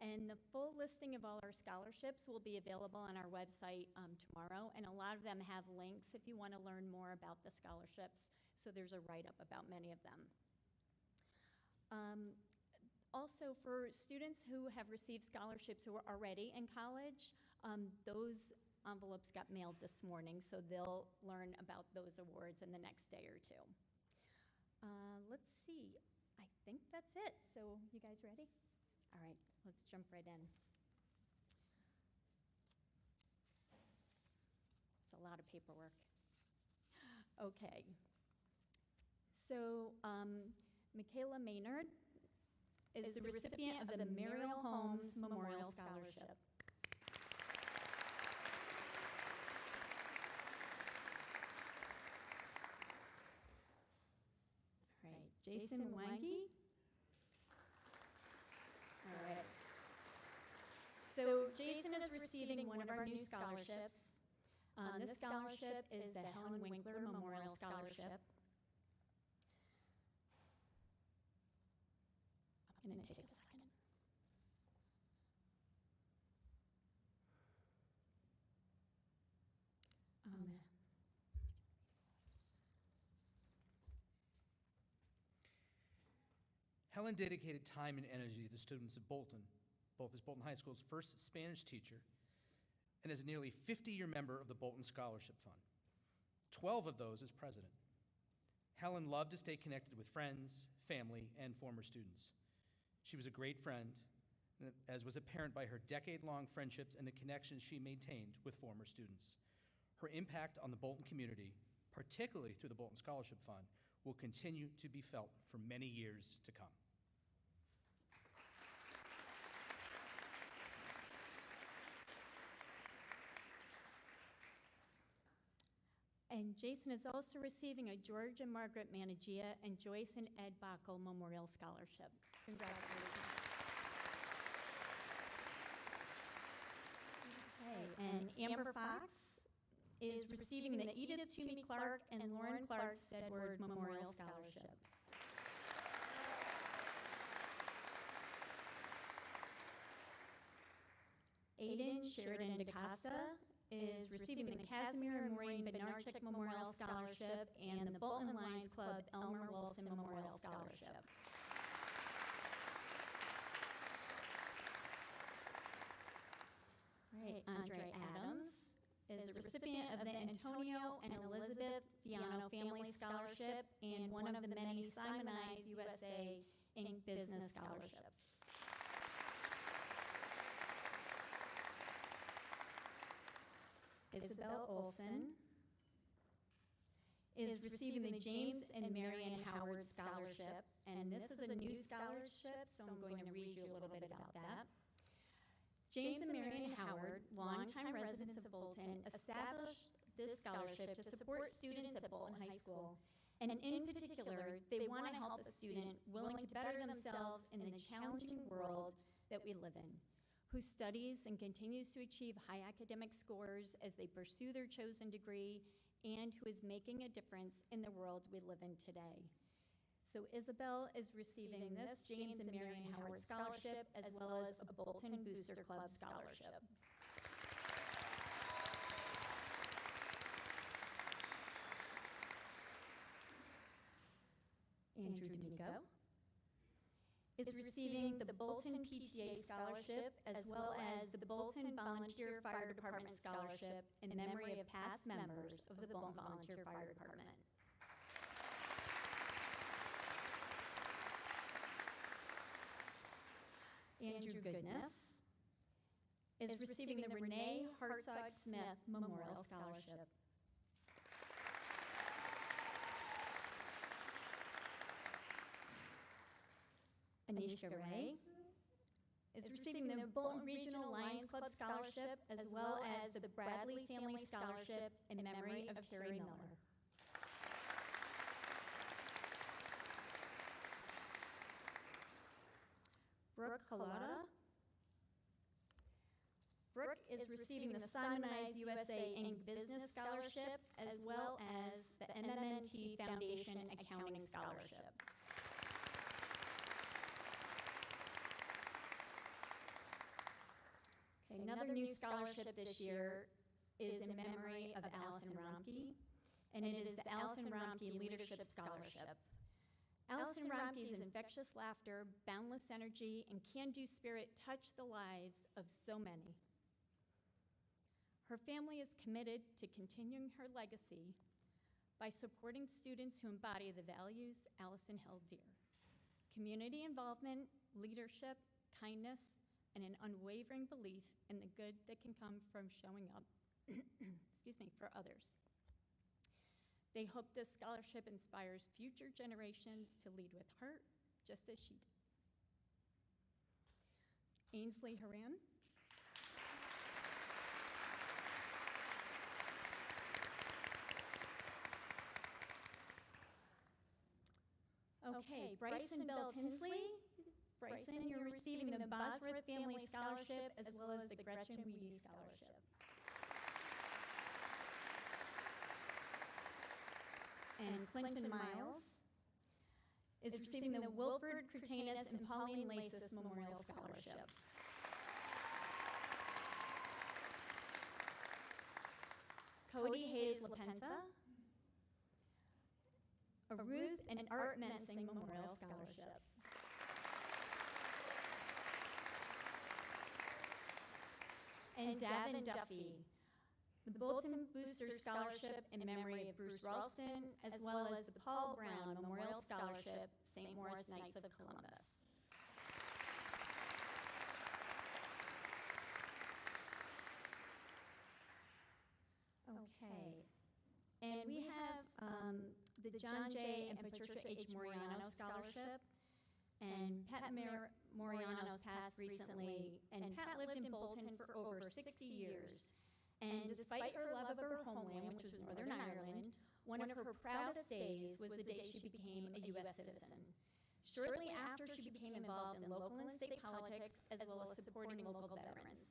And the full listing of all our scholarships will be available on our website tomorrow, and a lot of them have links if you want to learn more about the scholarships. So there's a write-up about many of them. Also, for students who have received scholarships who are already in college, those envelopes got mailed this morning, so they'll learn about those awards in the next day or 2. Let's see. I think that's it. So you guys ready? All right, let's jump right in. It's a lot of paperwork. Okay. So Michaela Maynard is the recipient of the Muriel Holmes Memorial Scholarship. All right, Jason Wangi. All right. So Jason is receiving one of our new scholarships. This scholarship is the Helen Winkler Memorial Scholarship. I'm going to take a second. Helen dedicated time and energy to the students of Bolton, both as Bolton High School's first Spanish teacher and as a nearly 50-year member of the Bolton Scholarship Fund, 12 of those as president. Helen loved to stay connected with friends, family, and former students. She was a great friend, as was apparent by her decade-long friendships and the connections she maintained with former students. Her impact on the Bolton community, particularly through the Bolton Scholarship Fund, will continue to be felt for many years to come. And Jason is also receiving a George and Margaret Managia and Joyce and Ed Bockel Memorial Scholarship. Congratulations. Okay, and Amber Fox is receiving the Edith Toomey Clark and Lauren Clark Sedward Memorial Scholarship. Aiden Sheridan DaCosta is receiving the Casimir and Maureen Benarchik Memorial Scholarship and the Bolton Lions Club Elmer Wilson Memorial Scholarship. All right, Andre Adams is the recipient of the Antonio and Elizabeth Fiano Family Scholarship and one of the many Simonized USA Inc. Business Scholarships. Isabel Olson is receiving the James and Marion Howard Scholarship, and this is a new scholarship, so I'm going to read you a little bit about that. James and Marion Howard, longtime residents of Bolton, established this scholarship to support students at Bolton High School, and in particular, they want to help a student willing to better themselves in the challenging world that we live in, who studies and continues to achieve high academic scores as they pursue their chosen degree, and who is making a difference in the world we live in today. So Isabel is receiving this James and Marion Howard Scholarship as well as a Bolton Booster Club Scholarship. Andrew Dingo is receiving the Bolton PTA Scholarship as well as the Bolton Volunteer Fire Department Scholarship in memory of past members of the Bolton Volunteer Fire Department. Andrew Goodness is receiving the Renee Hartzog Smith Memorial Scholarship. Anishka Ray is receiving the Bolton Regional Lions Club Scholarship as well as the Bradley Family Scholarship in memory of Terry Miller. Brooke Halata. Brooke is receiving the Simonized USA Inc. Business Scholarship as well as the MMNT Foundation Accounting Scholarship. Okay, another new scholarship this year is in memory of Allison Romke, and it is the Allison Romke Leadership Scholarship. Allison Romke's infectious laughter, boundless energy, and can-do spirit touch the lives of so many. Her family is committed to continuing her legacy by supporting students who embody the values Allison held dear: community involvement, leadership, kindness, and an unwavering belief in the good that can come from showing up for others. They hope this scholarship inspires future generations to lead with heart, just as she did. Ainsley Haran. Okay, Bryson Bell Tinsley. Bryson, you're receiving the Bosworth Family Scholarship as well as the Gretchen Weedy Scholarship. And Clinton Miles is receiving the Wilford Crutanus and Pauline Lasis Memorial Scholarship. Cody Hayes LaPenta, a Ruth and Art Mensing Memorial Scholarship. And Davin Duffy, the Bolton Booster Scholarship in memory of Bruce Ralston, as well as the Paul Brown Memorial Scholarship, St. Maurice Knights of Columbus. Okay, and we have the John J. and Patricia H. Moriano Scholarship. And Pat Moriano's passed recently, and Pat lived in Bolton for over 60 years. And despite her love of her homeland, which was Northern Ireland, one of her proudest days was the day she became a U.S. citizen. Shortly after, she became involved in local and state politics, as well as supporting local veterans.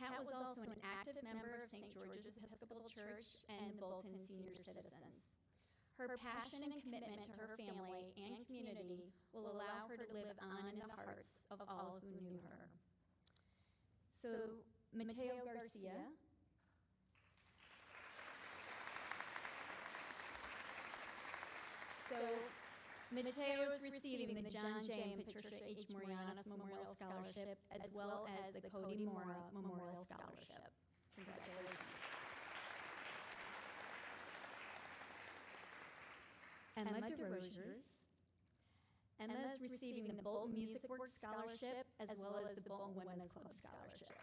Pat was also an active member of St. George's Episcopal Church and the Bolton Senior Citizens. Her passion and commitment to her family and community will allow her to live on in the hearts of all who knew her. So, Mateo Garcia. So, Mateo is receiving the John J. and Patricia H. Morianos Memorial Scholarship, as well as the Cody Mora Memorial Scholarship. Congratulations. Emma DeRosiers. Emma is receiving the Bolton Music Works Scholarship, as well as the Bolton Women's Club Scholarship.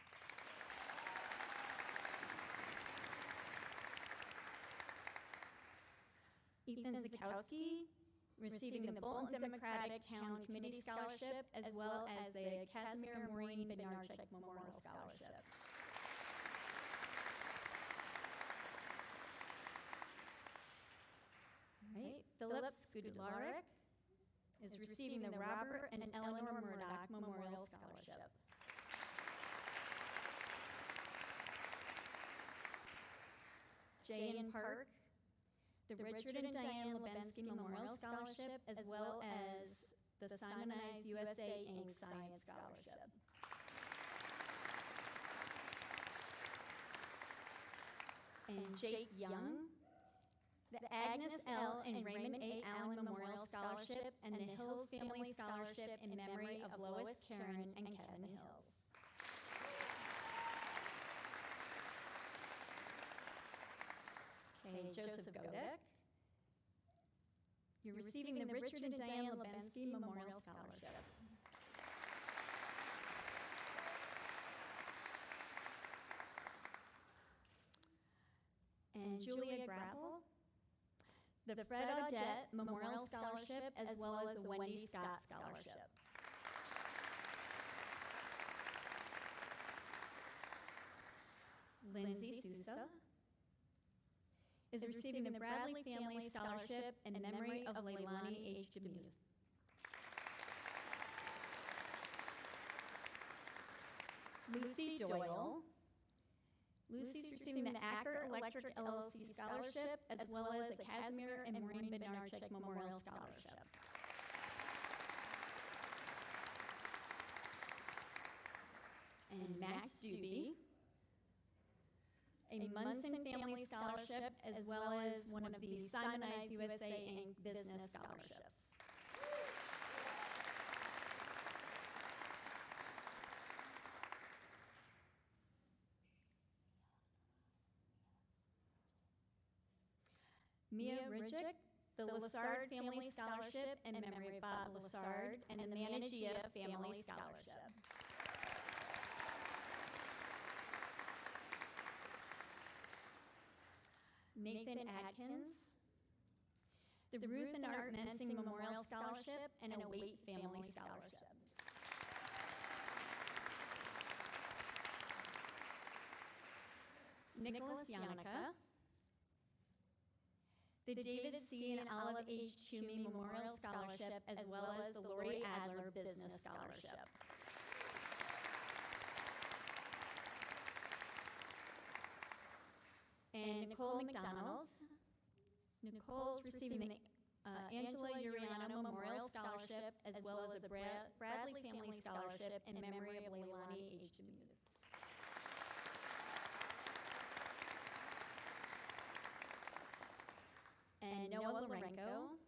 Ethan Zakowski, receiving the Bolton Democratic Town Committee Scholarship, as well as the Casimir Maureen Bednarczyk Memorial Scholarship. All right, Philip Skudlarek is receiving the Robert and Eleanor Murdoch Memorial Scholarship. Jay Park, the Richard and Diane Lebensky Memorial Scholarship, as well as the Simonize USA Inc. Science Scholarship. And Jake Young, the Agnes L. and Raymond A. Allen Memorial Scholarship, and the Hills Family Scholarship in memory of Lois, Karen, and Kevin Hills. Okay, Joseph Godek. You're receiving the Richard and Diane Lebensky Memorial Scholarship. And Julia Grapple, the Fred Audette Memorial Scholarship, as well as the Wendy Scott Scholarship. Lindsay Sousa is receiving the Bradley Family Scholarship in memory of Leilani H. DeMuth. Lucy Doyle. Lucy's receiving the Acker Electric LLC Scholarship, as well as the Casimir and Maureen Bednarczyk Memorial Scholarship. And Max Doobie, a Munson Family Scholarship, as well as one of the Simonize USA Inc. Business Scholarships. Mia Ridgick, the Lassard Family Scholarship in memory of Bob Lassard, and the Managia Family Scholarship. Nathan Adkins, the Ruth and Art Mensing Memorial Scholarship, and a Waite Family Scholarship. Nicholas Yannicka, the David C. and Olive H. Toomey Memorial Scholarship, as well as the Lori Adler Business Scholarship. And Nicole McDonald. Nicole's receiving the Angela Uriano Memorial Scholarship, as well as a Bradley Family Scholarship in memory of Leilani H. DeMuth. And Noah Lorenko.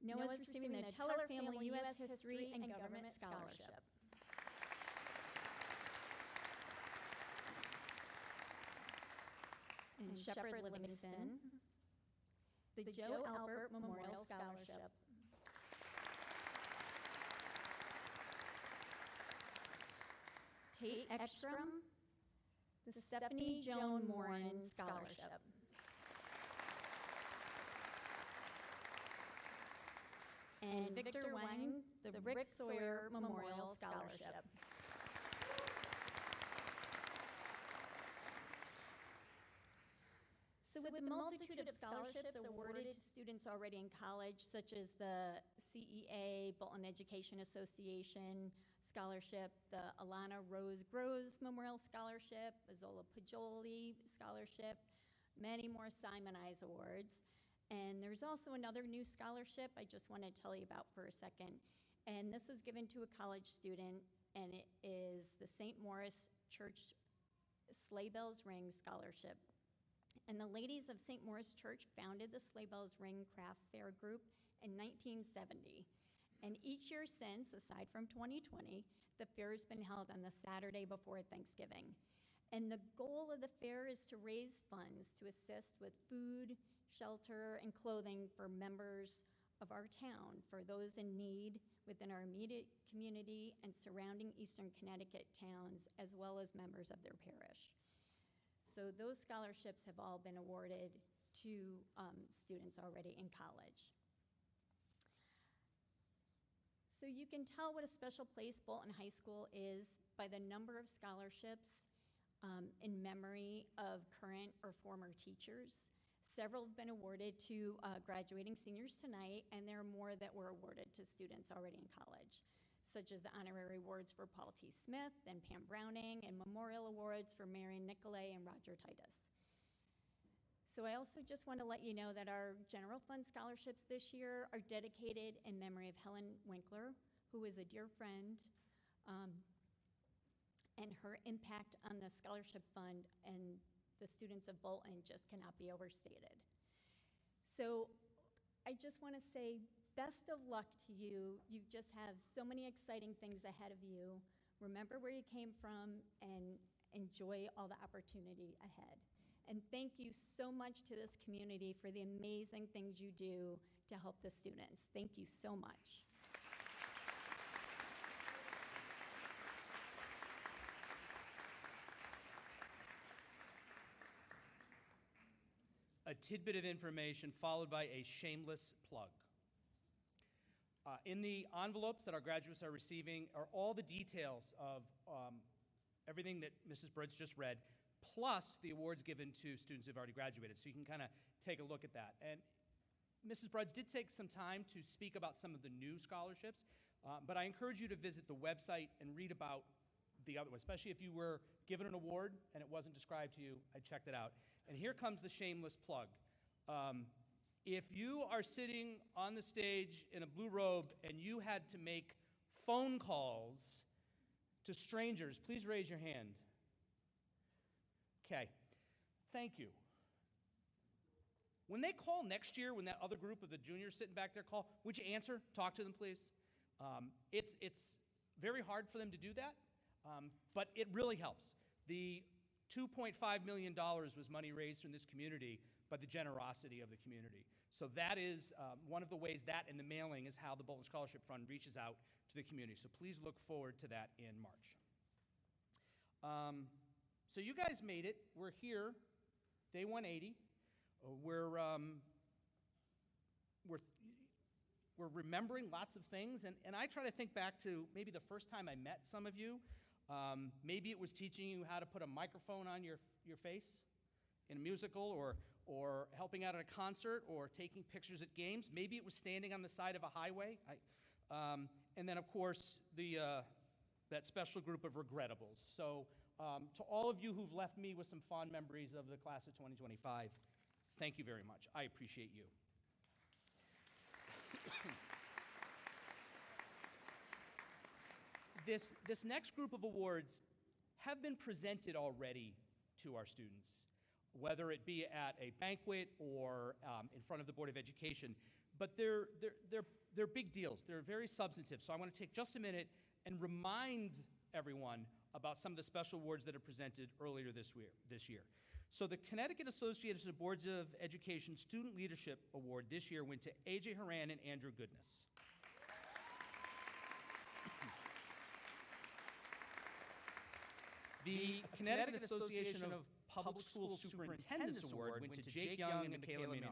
Noah is receiving the Teller Family U.S. History and Government Scholarship. And Shepard Livingston, the Joe Albert Memorial Scholarship. Tate Ekstrom, the Stephanie Joan Morin Scholarship. And Victor Wang, the Rick Sawyer Memorial Scholarship. with the multitude of scholarships awarded to students already in college, such as the CEA, Bolton Education Association Scholarship, the Alana Rose Groves Memorial Scholarship, Zola Pajoli Scholarship, many more Simonize Awards. And there's also another new scholarship I just want to tell you about for a second. And this was given to a college student, and it is the St. Maurice Church Sleigh Bells Ring Scholarship. And the ladies of St. Maurice Church founded the Sleigh Bells Ring Craft Fair Group in 1970. And each year since, aside from 2020, the fair has been held on the Saturday before Thanksgiving. And the goal of the fair is to raise funds to assist with food, shelter, and clothing for members of our town, for those in need within our immediate community and surrounding Eastern Connecticut towns, as well as members of their parish. So those scholarships have all been awarded to students already in college. So you can tell what a special place Bolton High School is by the number of scholarships in memory of current or former teachers. Several have been awarded to graduating seniors tonight, and there are more that were awarded to students already in college, such as the honorary awards for Paul T. Smith and Pam Browning, and memorial awards for Marion Nicolay and Roger Titus. So I also just want to let you know that our general fund scholarships this year are dedicated in memory of Helen Winkler, who is a dear friend, and her impact on the scholarship fund and the students of Bolton just cannot be overstated. So I just want to say best of luck to you. You just have so many exciting things ahead of you. Remember where you came from and enjoy all the opportunity ahead. And thank you so much to this community for the amazing things you do to help the students. Thank you so much. A tidbit of information followed by a shameless plug. In the envelopes that our graduates are receiving are all the details of everything that Mrs. Briggs just read, plus the awards given to students who've already graduated. So you can kind of take a look at that. And Mrs. Briggs did take some time to speak about some of the new scholarships, but I encourage you to visit the website and read about the other ones, especially if you were given an award and it wasn't described to you. I checked it out. And here comes the shameless plug. If you are sitting on the stage in a blue robe and you had to make phone calls to strangers, please raise your hand. Okay, thank you. When they call next year, when that other group of the juniors sitting back there call, would you answer? Talk to them, please. It's very hard for them to do that, but it really helps. The $2.5 million was money raised from this community by the generosity of the community. So that is one of the ways, that and the mailing is how the Bolton Scholarship Fund reaches out to the community. So please look forward to that in March. So you guys made it. We're here, day 180. We're remembering lots of things, and I try to think back to maybe the first time I met some of you. Maybe it was teaching you how to put a microphone on your face in a musical, or helping out at a concert, or taking pictures at games. Maybe it was standing on the side of a highway. And then, of course, that special group of regrettables. So to all of you who've left me with some fond memories of the class of 2025, thank you very much. I appreciate you. This next group of awards have been presented already to our students, whether it be at a banquet or in front of the Board of Education. But they're big deals. They're very substantive. So I want to take just a minute and remind everyone about some of the special awards that are presented earlier this year. So the Connecticut Association of Boards of Education Student Leadership Award this year went to A.J. Haran and Andrew Goodness. The Connecticut Association of Public School Superintendents Award went to Jake Young and Michaela Maynard.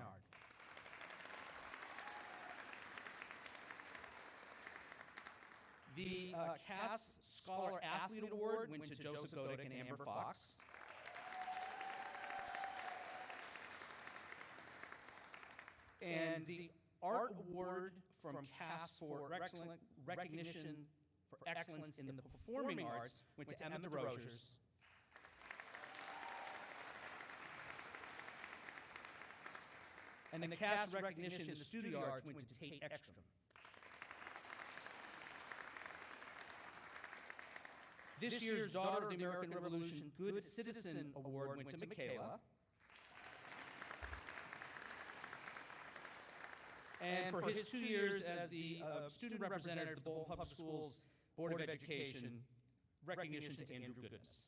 The Cass Scholar Athlete Award went to Joseph Godek and Amber Fox. And the art award from CAS for excellent recognition for excellence in the performing arts went to Emma DeRosiers. And the CAS recognition in the studio arts went to Tate Ekstrom. This year's Daughter of the American Revolution Good Citizen Award went to Michaela. And for his 2 years as the student representative of the Bolton Public Schools Board of Education, recognition to Andrew Goodness.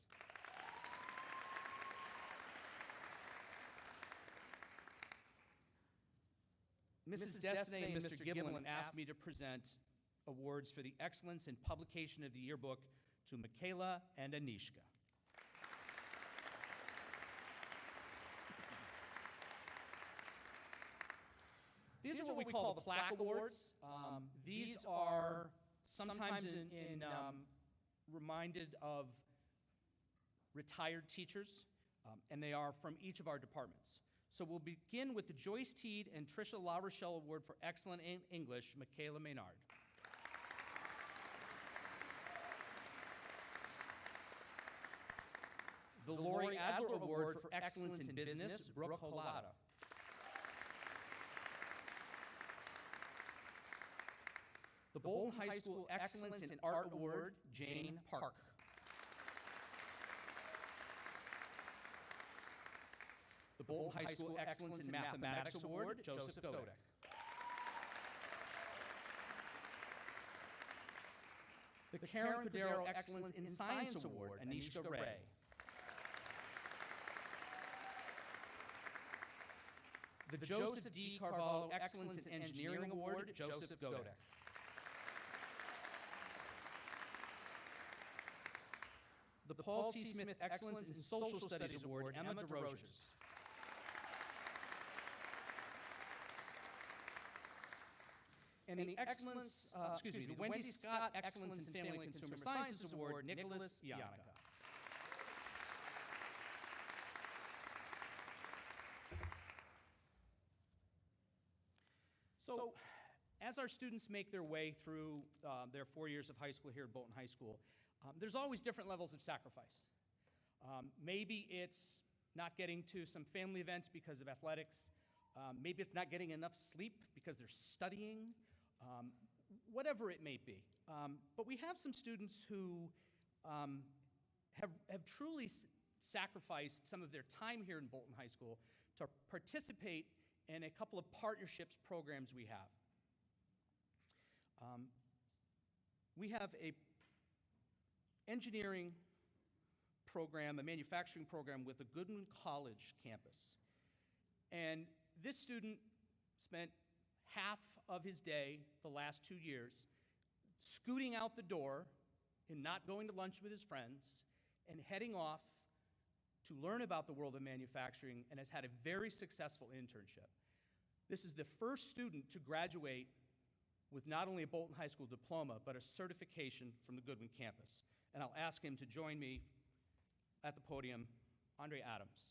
Mrs. Destiny and Mr. Giblin asked me to present awards for the excellence in publication of the yearbook to Michaela and Anishka. These are what we call the plaque awards. These are sometimes reminded of retired teachers, and they are from each of our departments. So we'll begin with the Joyce Teed and Tricia La Rochelle Award for Excellent in English, Michaela Maynard. The Lori Adler Award for Excellence in Business, Brooke Holada. The Bolton High School Excellence in Art Award, Jane Park. The Bolton High School Excellence in Mathematics Award, Joseph Godek. The Karen Cordero Excellence in Science Award, Anishka Ray. The Joseph D. Carvalho Excellence in Engineering Award, Joseph Godek. The Paul T. Smith Excellence in Social Studies Award, Emma DeRosiers. And the the Wendy Scott Excellence in Family and Consumer Sciences Award, Nicholas Yannicka. So, as our students make their way through their 4 years of high school here at Bolton High School, there's always different levels of sacrifice. Maybe it's not getting to some family events because of athletics. Maybe it's not getting enough sleep because they're studying. Whatever it may be. But we have some students who have truly sacrificed some of their time here in Bolton High School to participate in a couple of partnerships programs we have. We have a engineering program, a manufacturing program with the Goodwin College campus. And this student spent half of his day the last 2 years scooting out the door and not going to lunch with his friends and heading off to learn about the world of manufacturing, and has had a very successful internship. This is the first student to graduate with not only a Bolton High School diploma, but a certification from the Goodwin campus. And I'll ask him to join me at the podium, Andre Adams.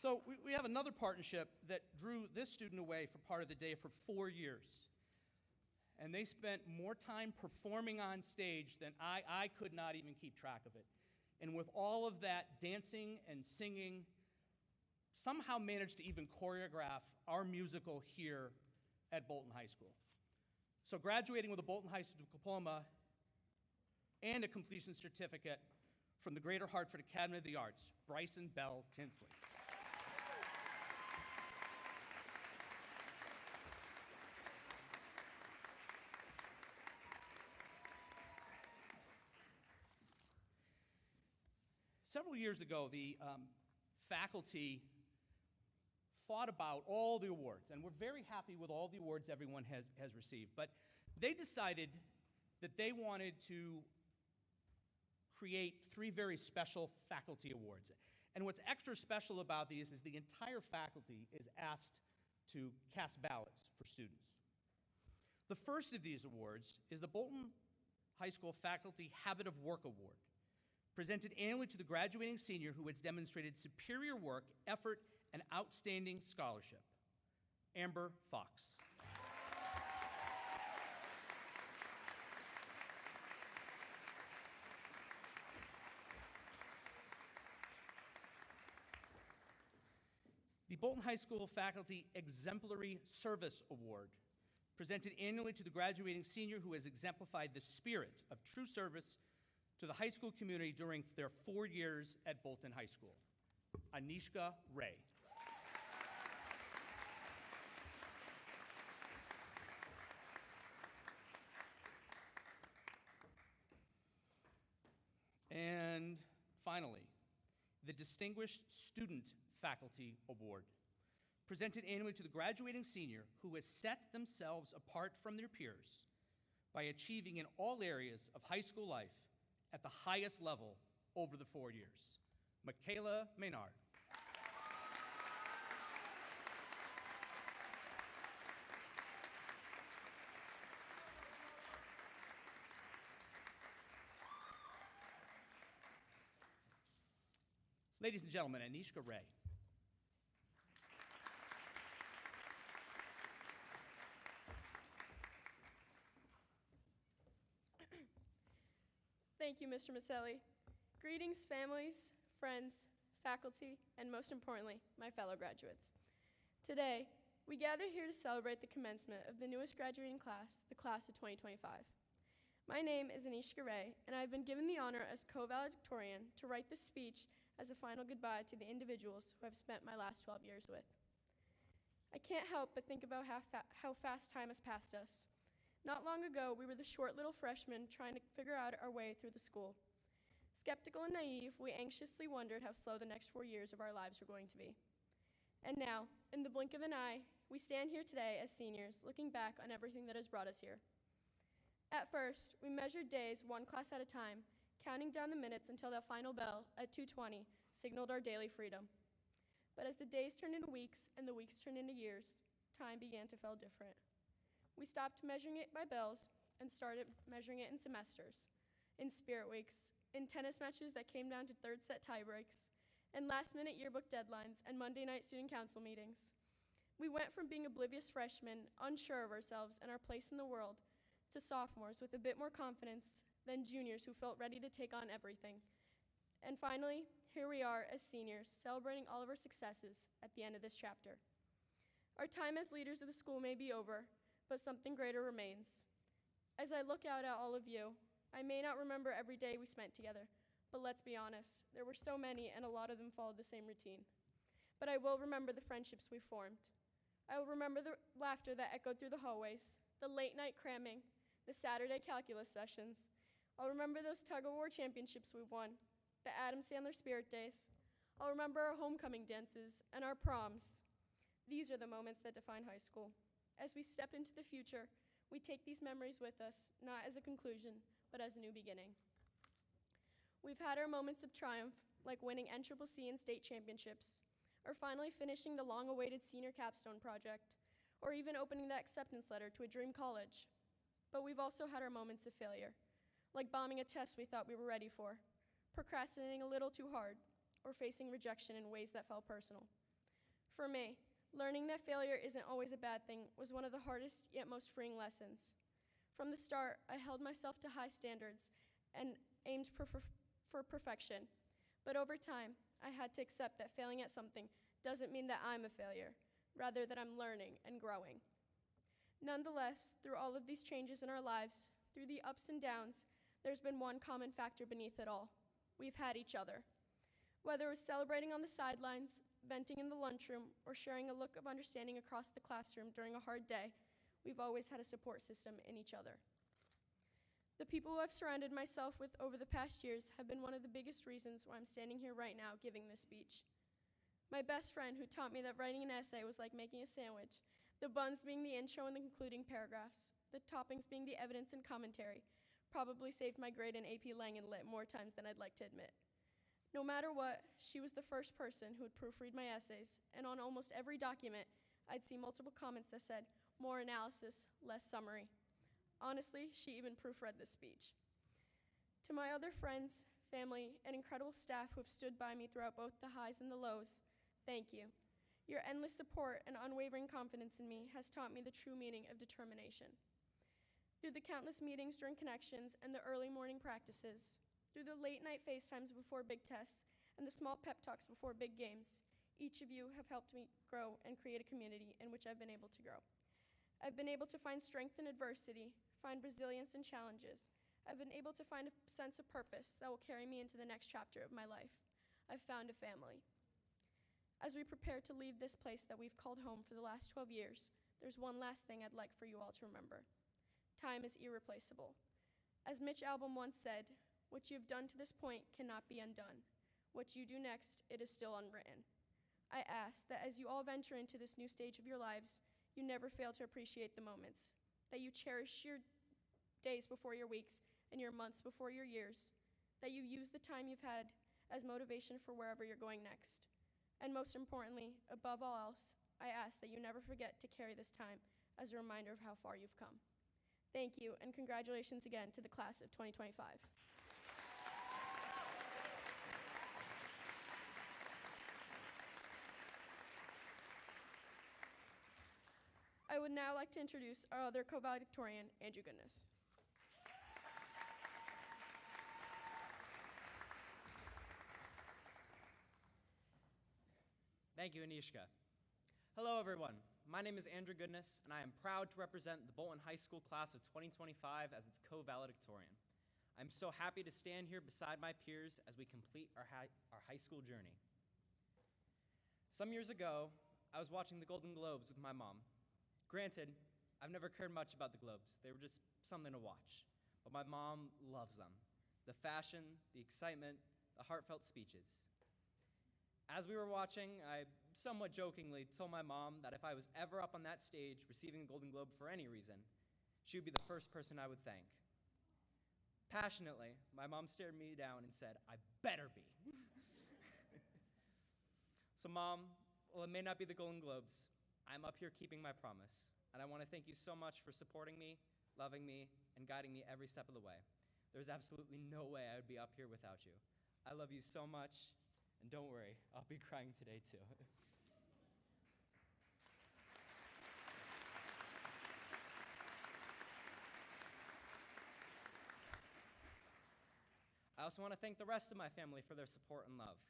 So we have another partnership that drew this student away for part of the day for 4 years. And they spent more time performing on stage than I could not even keep track of it. And with all of that dancing and singing, somehow managed to even choreograph our musical here at Bolton High School. So graduating with a Bolton High School diploma and a completion certificate from the Greater Hartford Academy of the Arts, Bryson Bell Tinsley. Several years ago, the faculty thought about all the awards, and we're very happy with all the awards everyone has received, but they decided that they wanted to create 3 very special faculty awards. And what's extra special about these is the entire faculty is asked to cast ballots for students. The first of these awards is the Bolton High School Faculty Habit of Work Award, presented annually to the graduating senior who has demonstrated superior work, effort, and outstanding scholarship. Amber Fox. The Bolton High School Faculty Exemplary Service Award, presented annually to the graduating senior who has exemplified the spirit of true service to the high school community during their 4 years at Bolton High School. Anishka Ray. And finally, the Distinguished Student Faculty Award, presented annually to the graduating senior who has set themselves apart from their peers by achieving in all areas of high school life at the highest level over the 4 years. Michaela Maynard. Ladies and gentlemen, Anishka Ray. Thank you, Mr. Maselli. Greetings, families, friends, faculty, and most importantly, my fellow graduates. Today, we gather here to celebrate the commencement of the newest graduating class, the class of 2025. My name is Anishka Ray, and I've been given the honor as co-valedictorian to write this speech as a final goodbye to the individuals who I've spent my last 12 years with. I can't help but think about how fast time has passed us. Not long ago, we were the short little freshmen trying to figure out our way through the school. Skeptical and naive, we anxiously wondered how slow the next 4 years of our lives were going to be. And now, in the blink of an eye, we stand here today as seniors, looking back on everything that has brought us here. At first, we measured days one class at a time, counting down the minutes until the final bell at 2:20 signaled our daily freedom. But as the days turned into weeks and the weeks turned into years, time began to feel different. We stopped measuring it by bells and started measuring it in semesters, in spirit weeks, in tennis matches that came down to third set tiebreaks, and last-minute yearbook deadlines and Monday night student council meetings. We went from being oblivious freshmen, unsure of ourselves and our place in the world, to sophomores with a bit more confidence than juniors who felt ready to take on everything. And finally, here we are as seniors, celebrating all of our successes at the end of this chapter. Our time as leaders of the school may be over, but something greater remains. As I look out at all of you, I may not remember every day we spent together, but let's be honest, there were so many and a lot of them followed the same routine. But I will remember the friendships we formed. I will remember the laughter that echoed through the hallways, the late night cramming, the Saturday calculus sessions. I'll remember those tug-of-war championships we've won, the Adam Sandler Spirit Days. I'll remember our homecoming dances and our proms. These are the moments that define high school. As we step into the future, we take these memories with us, not as a conclusion, but as a new beginning. We've had our moments of triumph, like winning NCCC and state championships, or finally finishing the long-awaited senior capstone project, or even opening that acceptance letter to a dream college. But we've also had our moments of failure, like bombing a test we thought we were ready for, procrastinating a little too hard, or facing rejection in ways that felt personal. For me, learning that failure isn't always a bad thing was one of the hardest yet most freeing lessons. From the start, I held myself to high standards and aimed for perfection. But over time, I had to accept that failing at something doesn't mean that I'm a failure, rather that I'm learning and growing. Nonetheless, through all of these changes in our lives, through the ups and downs, there's been one common factor beneath it all. We've had each other. Whether it was celebrating on the sidelines, venting in the lunchroom, or sharing a look of understanding across the classroom during a hard day, we've always had a support system in each other. The people who I've surrounded myself with over the past years have been one of the biggest reasons why I'm standing here right now giving this speech. My best friend, who taught me that writing an essay was like making a sandwich, the buns being the intro and the concluding paragraphs, the toppings being the evidence and commentary, probably saved my grade in AP Lang and Lit more times than I'd like to admit. No matter what, she was the first person who would proofread my essays, and on almost every document, I'd see multiple comments that said, more analysis, less summary. Honestly, she even proofread this speech. To my other friends, family, and incredible staff who have stood by me throughout both the highs and the lows, thank you. Your endless support and unwavering confidence in me has taught me the true meaning of determination. Through the countless meetings during connections and the early morning practices, through the late night FaceTimes before big tests, and the small pep talks before big games, each of you have helped me grow and create a community in which I've been able to grow. I've been able to find strength in adversity, find resilience in challenges. I've been able to find a sense of purpose that will carry me into the next chapter of my life. I've found a family. As we prepare to leave this place that we've called home for the last 12 years, there's one last thing I'd like for you all to remember. Time is irreplaceable. As Mitch Albom once said, what you have done to this point cannot be undone. What you do next, it is still unwritten. I ask that as you all venture into this new stage of your lives, you never fail to appreciate the moments, that you cherish your days before your weeks and your months before your years, that you use the time you've had as motivation for wherever you're going next. And most importantly, above all else, I ask that you never forget to carry this time as a reminder of how far you've come. Thank you, and congratulations again to the class of 2025. I would now like to introduce our other co-valedictorian, Andrew Goodness. Thank you, Anishka. Hello, everyone. My name is Andrew Goodness, and I am proud to represent the Bolton High School class of 2025 as its co-valedictorian. I'm so happy to stand here beside my peers as we complete our high school journey. Some years ago, I was watching the Golden Globes with my mom. Granted, I've never cared much about the Globes. They were just something to watch. But my mom loves them. The fashion, the excitement, the heartfelt speeches. As we were watching, I somewhat jokingly told my mom that if I was ever up on that stage receiving a Golden Globe for any reason, she would be the first person I would thank. Passionately, my mom stared me down and said, "I better be." So Mom, while it may not be the Golden Globes, I'm up here keeping my promise, and I want to thank you so much for supporting me, loving me, and guiding me every step of the way. There's absolutely no way I would be up here without you. I love you so much. And don't worry, I'll be crying today too. I also want to thank the rest of my family for their support and love.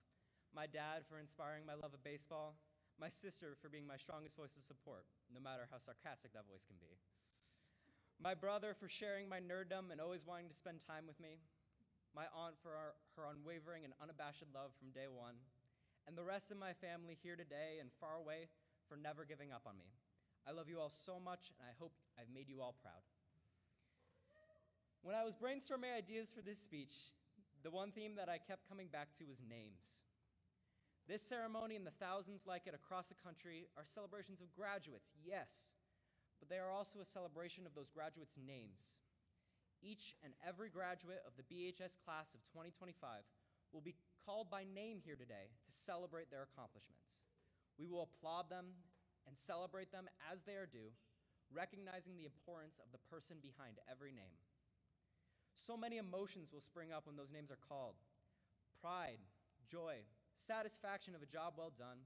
My dad for inspiring my love of baseball, my sister for being my strongest voice of support, no matter how sarcastic that voice can be. My brother for sharing my nerddom and always wanting to spend time with me. My aunt for her unwavering and unabashed love from day one, and the rest of my family here today and far away for never giving up on me. I love you all so much, and I hope I've made you all proud. When I was brainstorming ideas for this speech, the one theme that I kept coming back to was names. This ceremony and the thousands like it across the country are celebrations of graduates, yes, but they are also a celebration of those graduates' names. Each and every graduate of the BHS class of 2025 will be called by name here today to celebrate their accomplishments. We will applaud them and celebrate them as they are due, recognizing the importance of the person behind every name. So many emotions will spring up when those names are called. Pride, joy, satisfaction of a job well done,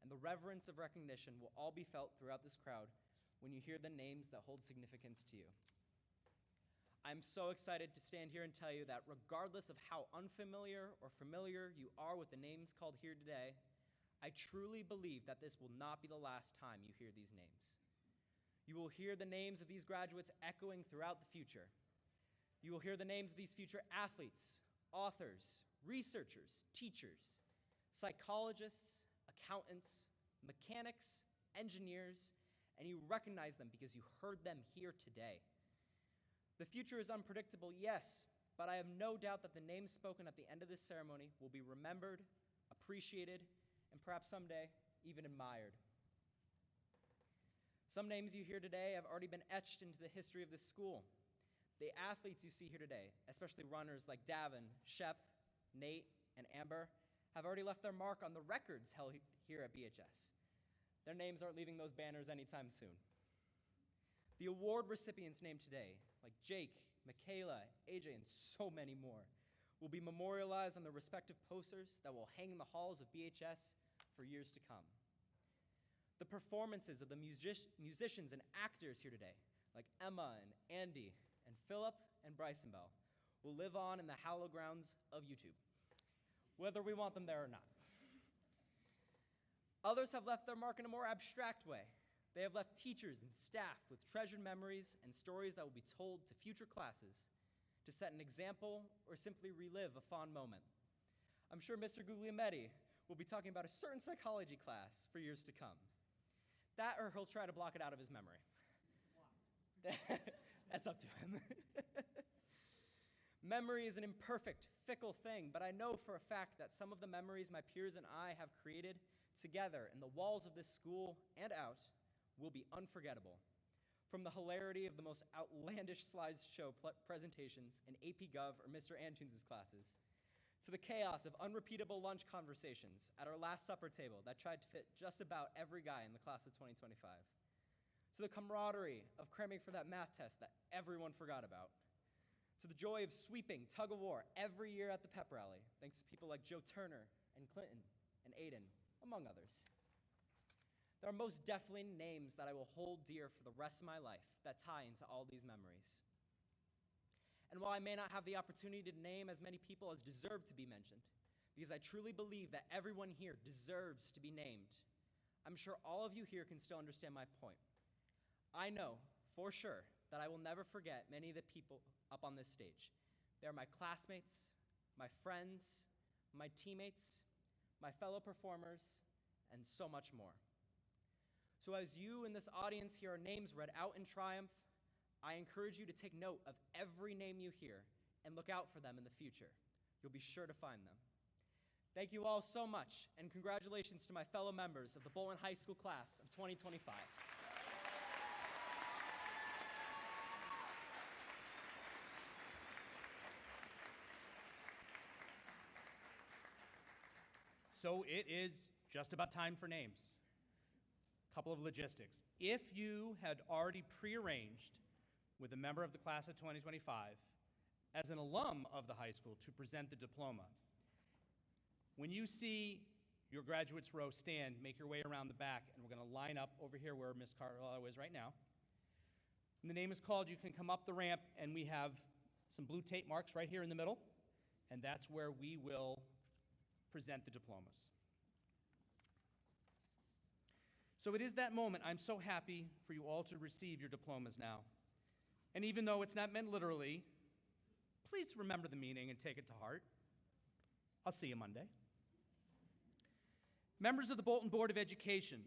and the reverence of recognition will all be felt throughout this crowd when you hear the names that hold significance to you. I'm so excited to stand here and tell you that regardless of how unfamiliar or familiar you are with the names called here today, I truly believe that this will not be the last time you hear these names. You will hear the names of these graduates echoing throughout the future. You will hear the names of these future athletes, authors, researchers, teachers, psychologists, accountants, mechanics, engineers, and you recognize them because you heard them here today. The future is unpredictable, yes, but I have no doubt that the names spoken at the end of this ceremony will be remembered, appreciated, and perhaps someday even admired. Some names you hear today have already been etched into the history of this school. The athletes you see here today, especially runners like Davin, Shep, Nate, and Amber, have already left their mark on the records held here at BHS. their names aren't leaving those banners anytime soon. The award recipients named today, like Jake, Michaela, AJ, and so many more, will be memorialized on their respective posters that will hang in the halls of BHS for years to come. The performances of the musicians and actors here today, like Emma and Andy and Philip and Bryson Bell, will live on in the hallowed grounds of YouTube, whether we want them there or not. Others have left their mark in a more abstract way. They have left teachers and staff with treasured memories and stories that will be told to future classes to set an example or simply relive a fond moment. I'm sure Mr. Guglielmetti will be talking about a certain psychology class for years to come. That or he'll try to block it out of his memory. That's up to him. Memory is an imperfect, fickle thing, but I know for a fact that some of the memories my peers and I have created together in the walls of this school and out will be unforgettable. From the hilarity of the most outlandish slideshow presentations in AP Gov or Mr. Antunes' classes, to the chaos of unrepeatable lunch conversations at our Last Supper table that tried to fit just about every guy in the class of 2025, to the camaraderie of cramming for that math test that everyone forgot about, to the joy of sweeping tug-of-war every year at the pep rally, thanks to people like Joe Turner and Clinton and Aiden, among others. There are most definitely names that I will hold dear for the rest of my life that tie into all these memories. And while I may not have the opportunity to name as many people as deserve to be mentioned, because I truly believe that everyone here deserves to be named, I'm sure all of you here can still understand my point. I know, for sure, that I will never forget many of the people up on this stage. They are my classmates, my friends, my teammates, my fellow performers, and so much more. So as you in this audience hear our names read out in triumph, I encourage you to take note of every name you hear and look out for them in the future. You'll be sure to find them. Thank you all so much, and congratulations to my fellow members of the Bolton High School class of 2025. So it is just about time for names. Couple of logistics. If you had already prearranged with a member of the class of 2025 as an alum of the high school to present the diploma, when you see your graduates row stand, make your way around the back, and we're going to line up over here where Ms. Carvalho is right now. When the name is called, you can come up the ramp, and we have some blue tape marks right here in the middle, and that's where we will present the diplomas. So it is that moment. I'm so happy for you all to receive your diplomas now. And even though it's not meant literally, please remember the meaning and take it to heart. I'll see you Monday. Members of the Bolton Board of Education,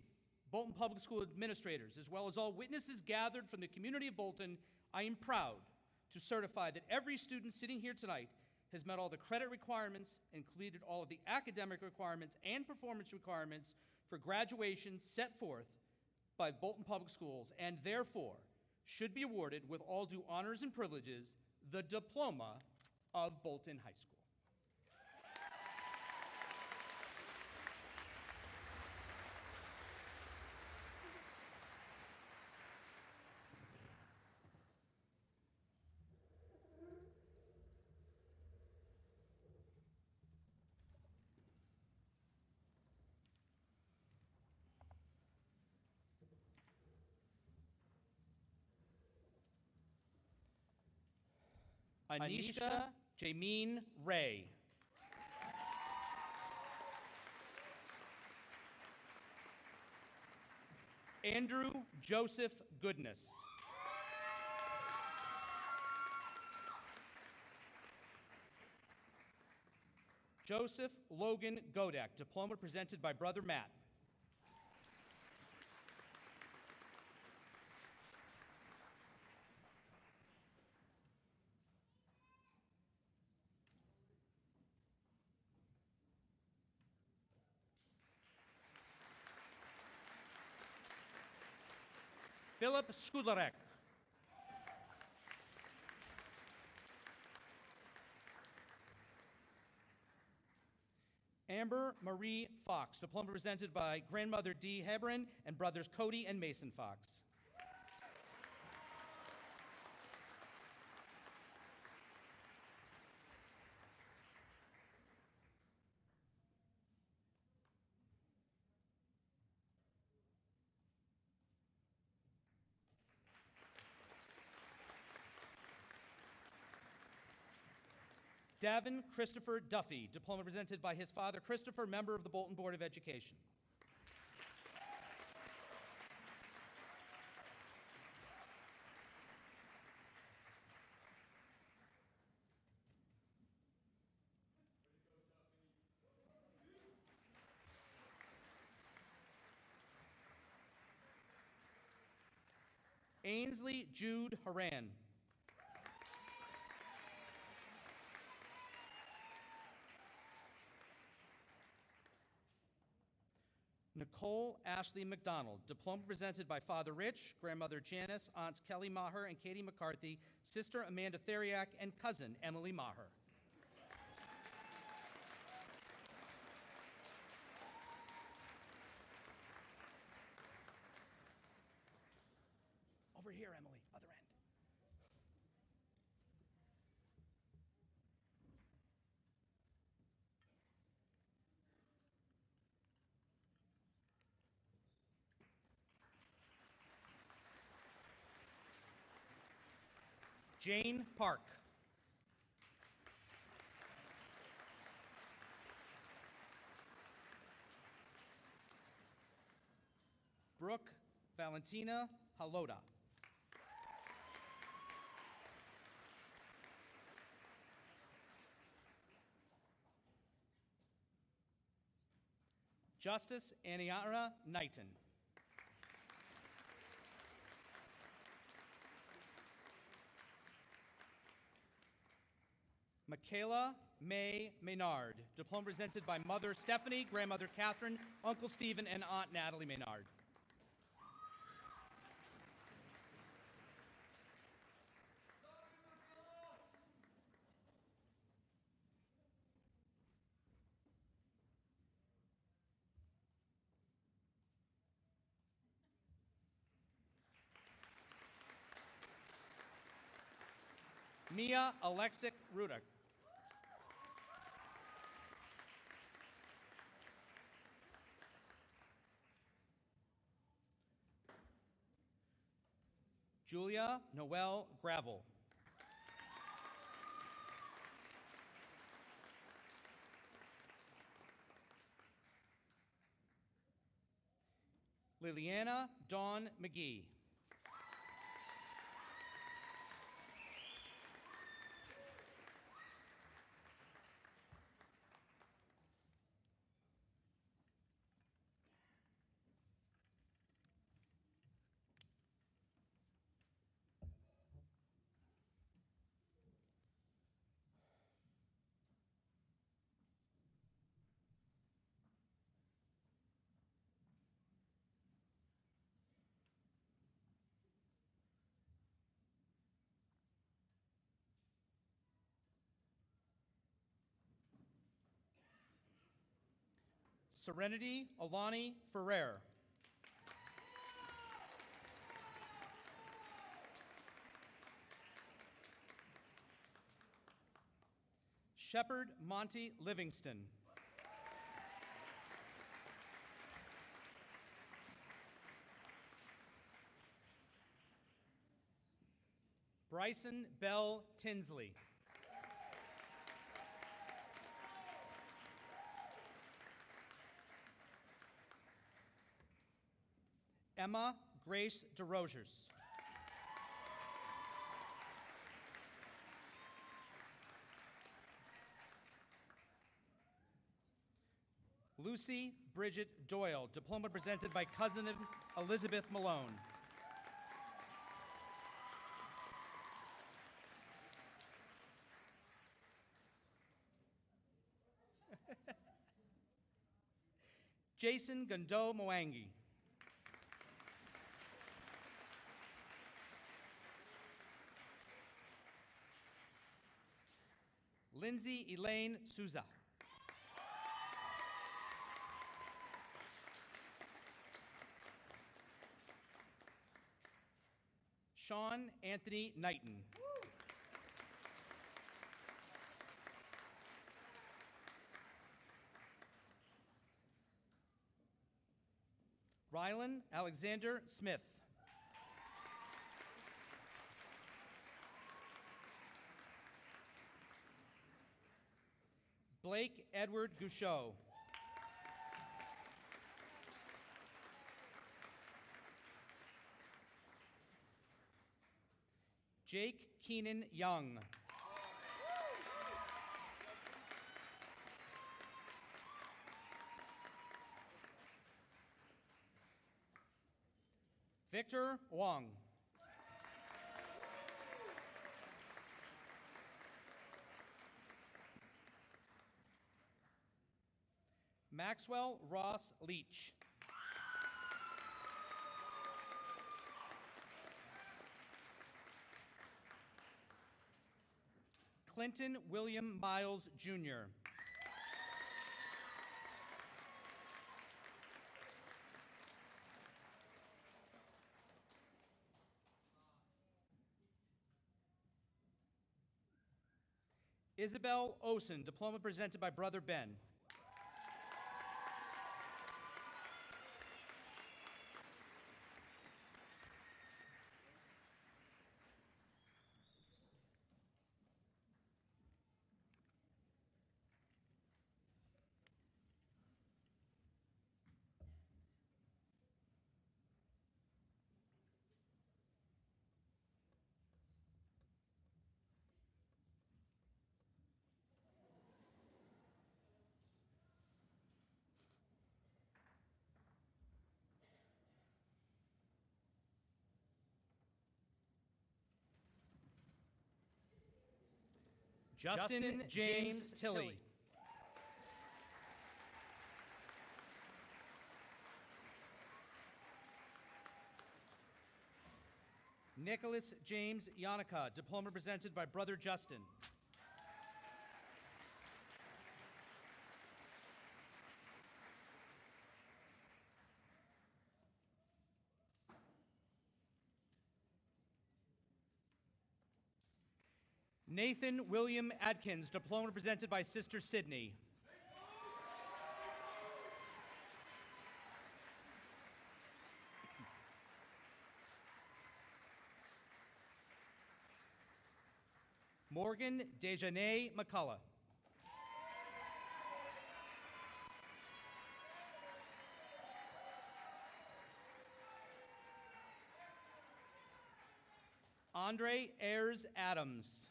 Bolton Public School administrators, as well as all witnesses gathered from the community of Bolton, I am proud to certify that every student sitting here tonight has met all the credit requirements and completed all of the academic requirements and performance requirements for graduation set forth by Bolton Public Schools, and therefore should be awarded with all due honors and privileges the diploma of Bolton High School. Anisha Jameen Ray. Andrew Joseph Goodness. Joseph Logan Godek, diploma presented by Brother Matt. Philip Skularek. Amber Marie Fox, diploma presented by grandmother Dee Hebron and brothers Cody and Mason Fox. Davin Christopher Duffy, diploma presented by his father Christopher, member of the Bolton Board of Education. Ainsley Jude Haran. Nicole Ashley McDonald, diploma presented by Father Rich, grandmother Janice, aunts Kelly Maher and Katie McCarthy, sister Amanda Theriak, and cousin Emily Maher. Over here, Emily, other end. Jane Park. Brooke Valentina Halota. Justice Aniara Knighton. Michaela May Maynard, diploma presented by Mother Stephanie, Grandmother Catherine, Uncle Stephen, and Aunt Natalie Maynard. Mia Alexic Rudick. Julia Noel Gravel. Liliana Dawn McGee. Serenity Alani Ferrer. Shepard Monty Livingston. Bryson Bell Tinsley. Emma Grace DeRogers. Lucy Bridget Doyle, diploma presented by cousin Elizabeth Malone. Jason Gondo Mwangi. Lindsay Elaine Souza. Sean Anthony Knighton. Rylan Alexander Smith. Blake Edward Gouchot. Jake Keenan Young. Victor Wong. Maxwell Ross Leach. Clinton William Miles, Jr. Isabel Osen, diploma presented by Brother Ben. Justin James Tilley. Nicholas James Yannicka, diploma presented by Brother Justin. Nathan William Adkins, diploma presented by Sister Sydney. Morgan Dejanay McCullough. Andre Ayers Adams.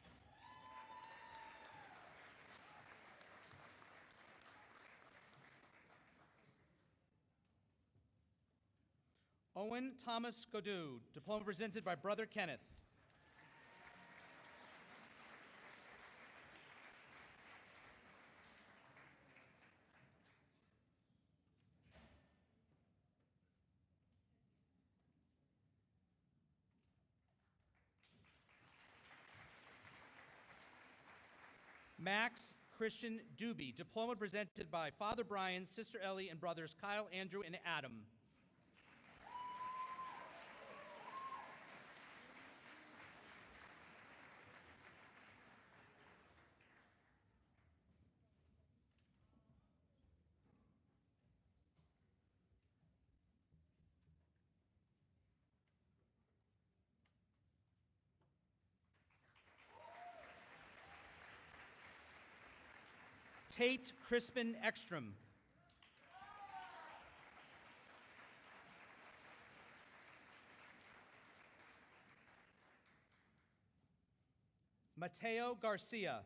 Owen Thomas Godou, diploma presented by Brother Kenneth. Max Christian Doobie, diploma presented by Father Brian, Sister Ellie, and brothers Kyle, Andrew, and Adam. Tate Crispin Ekstrom. Mateo Garcia.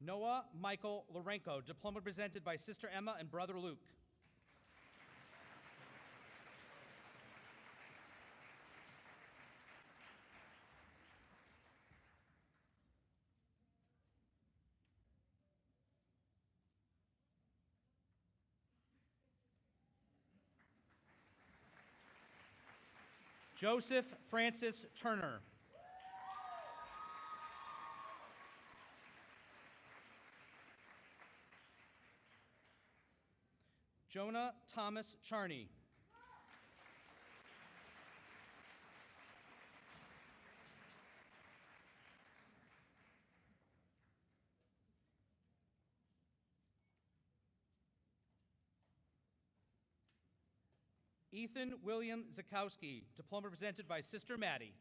Noah Michael Lorenko, diploma presented by Sister Emma and Brother Luke. Joseph Francis Turner. Jonah Thomas Charney. Ethan William Zakowski, diploma presented by Sister Maddie.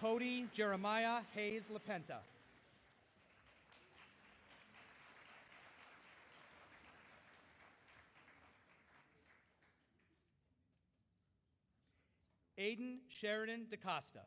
Cody Jeremiah Hayes Lapenta. Aiden Sheridan DaCosta.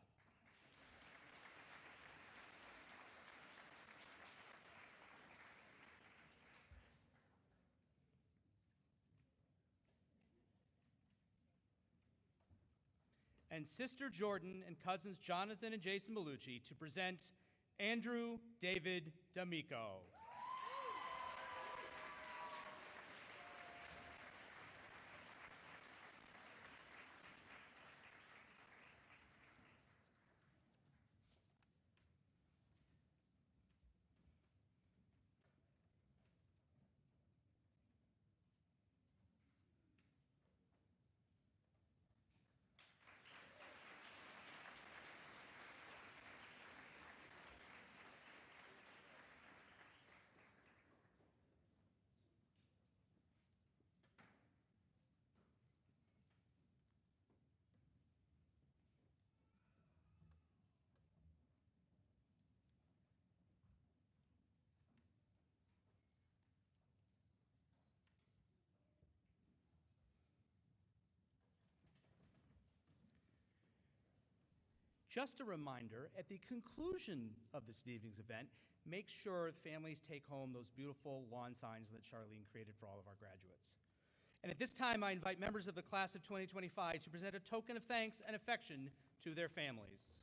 And Sister Jordan and cousins Jonathan and Jason Malucci to present Andrew David D'Amico. Just a reminder, at the conclusion of this evening's event, make sure families take home those beautiful lawn signs that Charlene created for all of our graduates. And at this time, I invite members of the class of 2025 to present a token of thanks and affection to their families.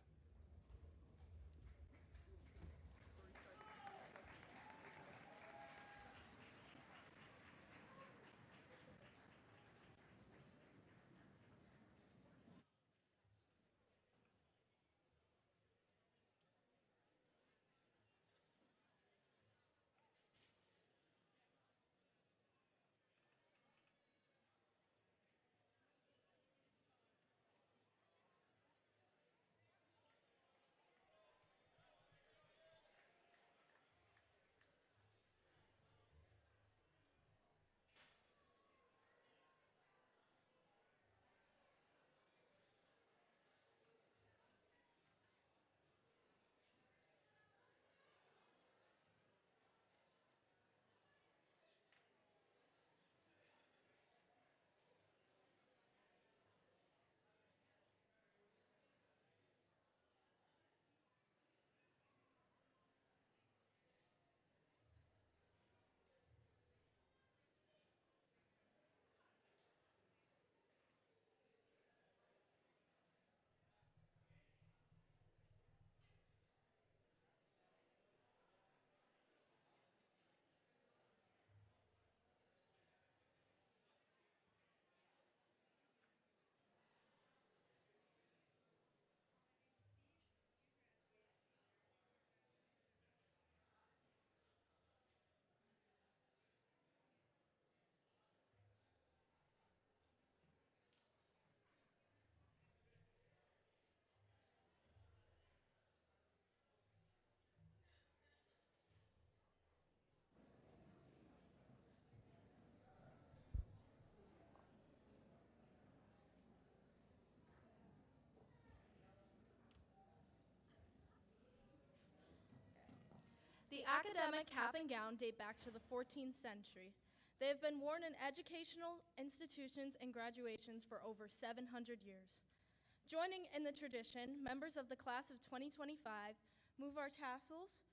The academic cap and gown date back to the 14th century. They have been worn in educational institutions and graduations for over 700 years. Joining in the tradition, members of the class of 2025 move our tassels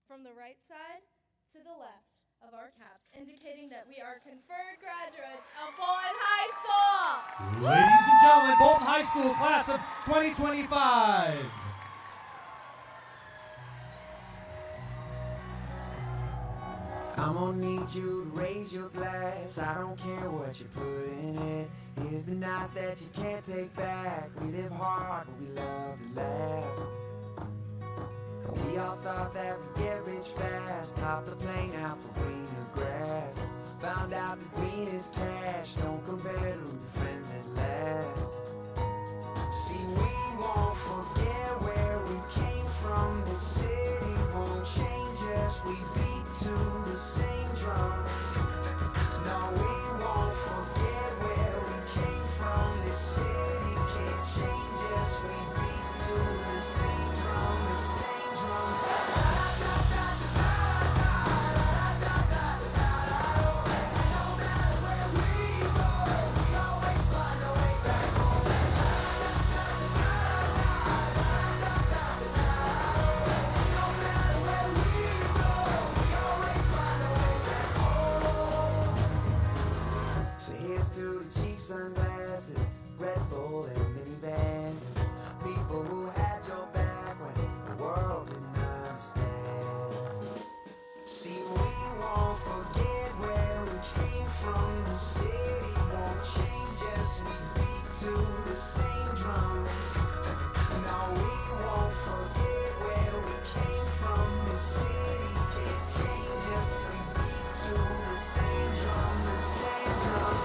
from the right side to the left of our caps, indicating that we are conferred graduates of Bolton High School! Ladies and gentlemen, Bolton High School class of 2025. I'm gonna need you to raise your glass. I don't care what you put in it. Here's the nights that you can't take back. We live hard, but we love to laugh. We all thought that we'd get rich fast. Hopped the plane out for greener grass. Found out the green is cash. Don't compare to your friends at last. See, we won't forget where we came from. The city won't change us. We beat to the same drum. No, we won't forget where we came from. The city can't change us. We beat to the same drum, the same drum. No matter where we go, we always find a way back home. No matter where we go, we always find a way back home. So here's to the cheap sunglasses, Red Bull and minivans, and people who had your back when the world didn't understand. See, we won't forget where we came from. The city won't change us. We beat to the same drum. No, we won't forget where we came from. The city can't change us. We beat to the same drum, the same drum.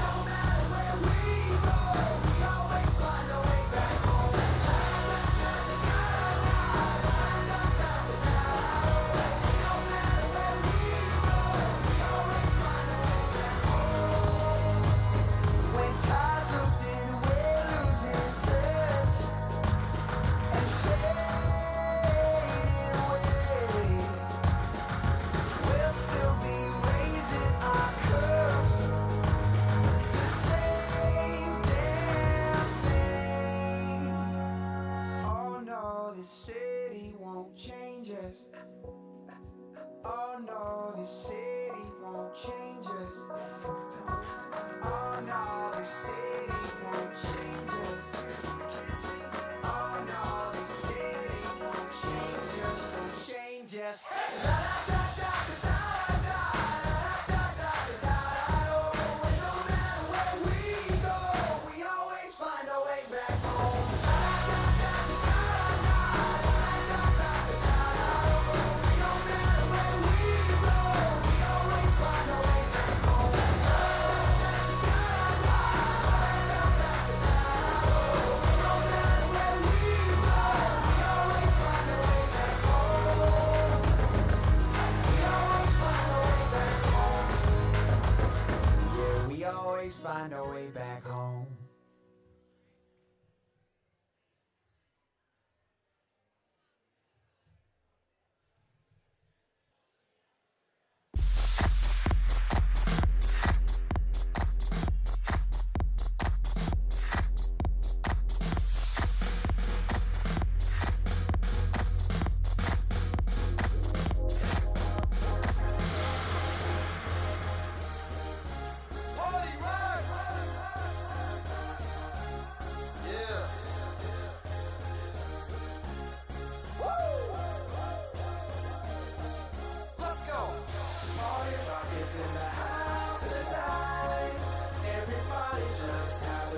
No matter where we go, we always find a way back home. No matter where we go, we always find a way back home. When time's losing, we're losing touch and fading away, we'll still be raising our cups to same damn thing. Oh no, this city won't change us. Oh no, this city won't change us. Oh no, this city won't change us. Oh no, this city won't change us. Won't change us. La la da da da da da da da da. No matter where we go, we always find a way back home. No matter where we go, we always find a way back home. No matter where we go, we always find a way back home. We always find a way back home. Yeah, we always find a way back home. Let's go. Party rock is in the house tonight. Everybody just have a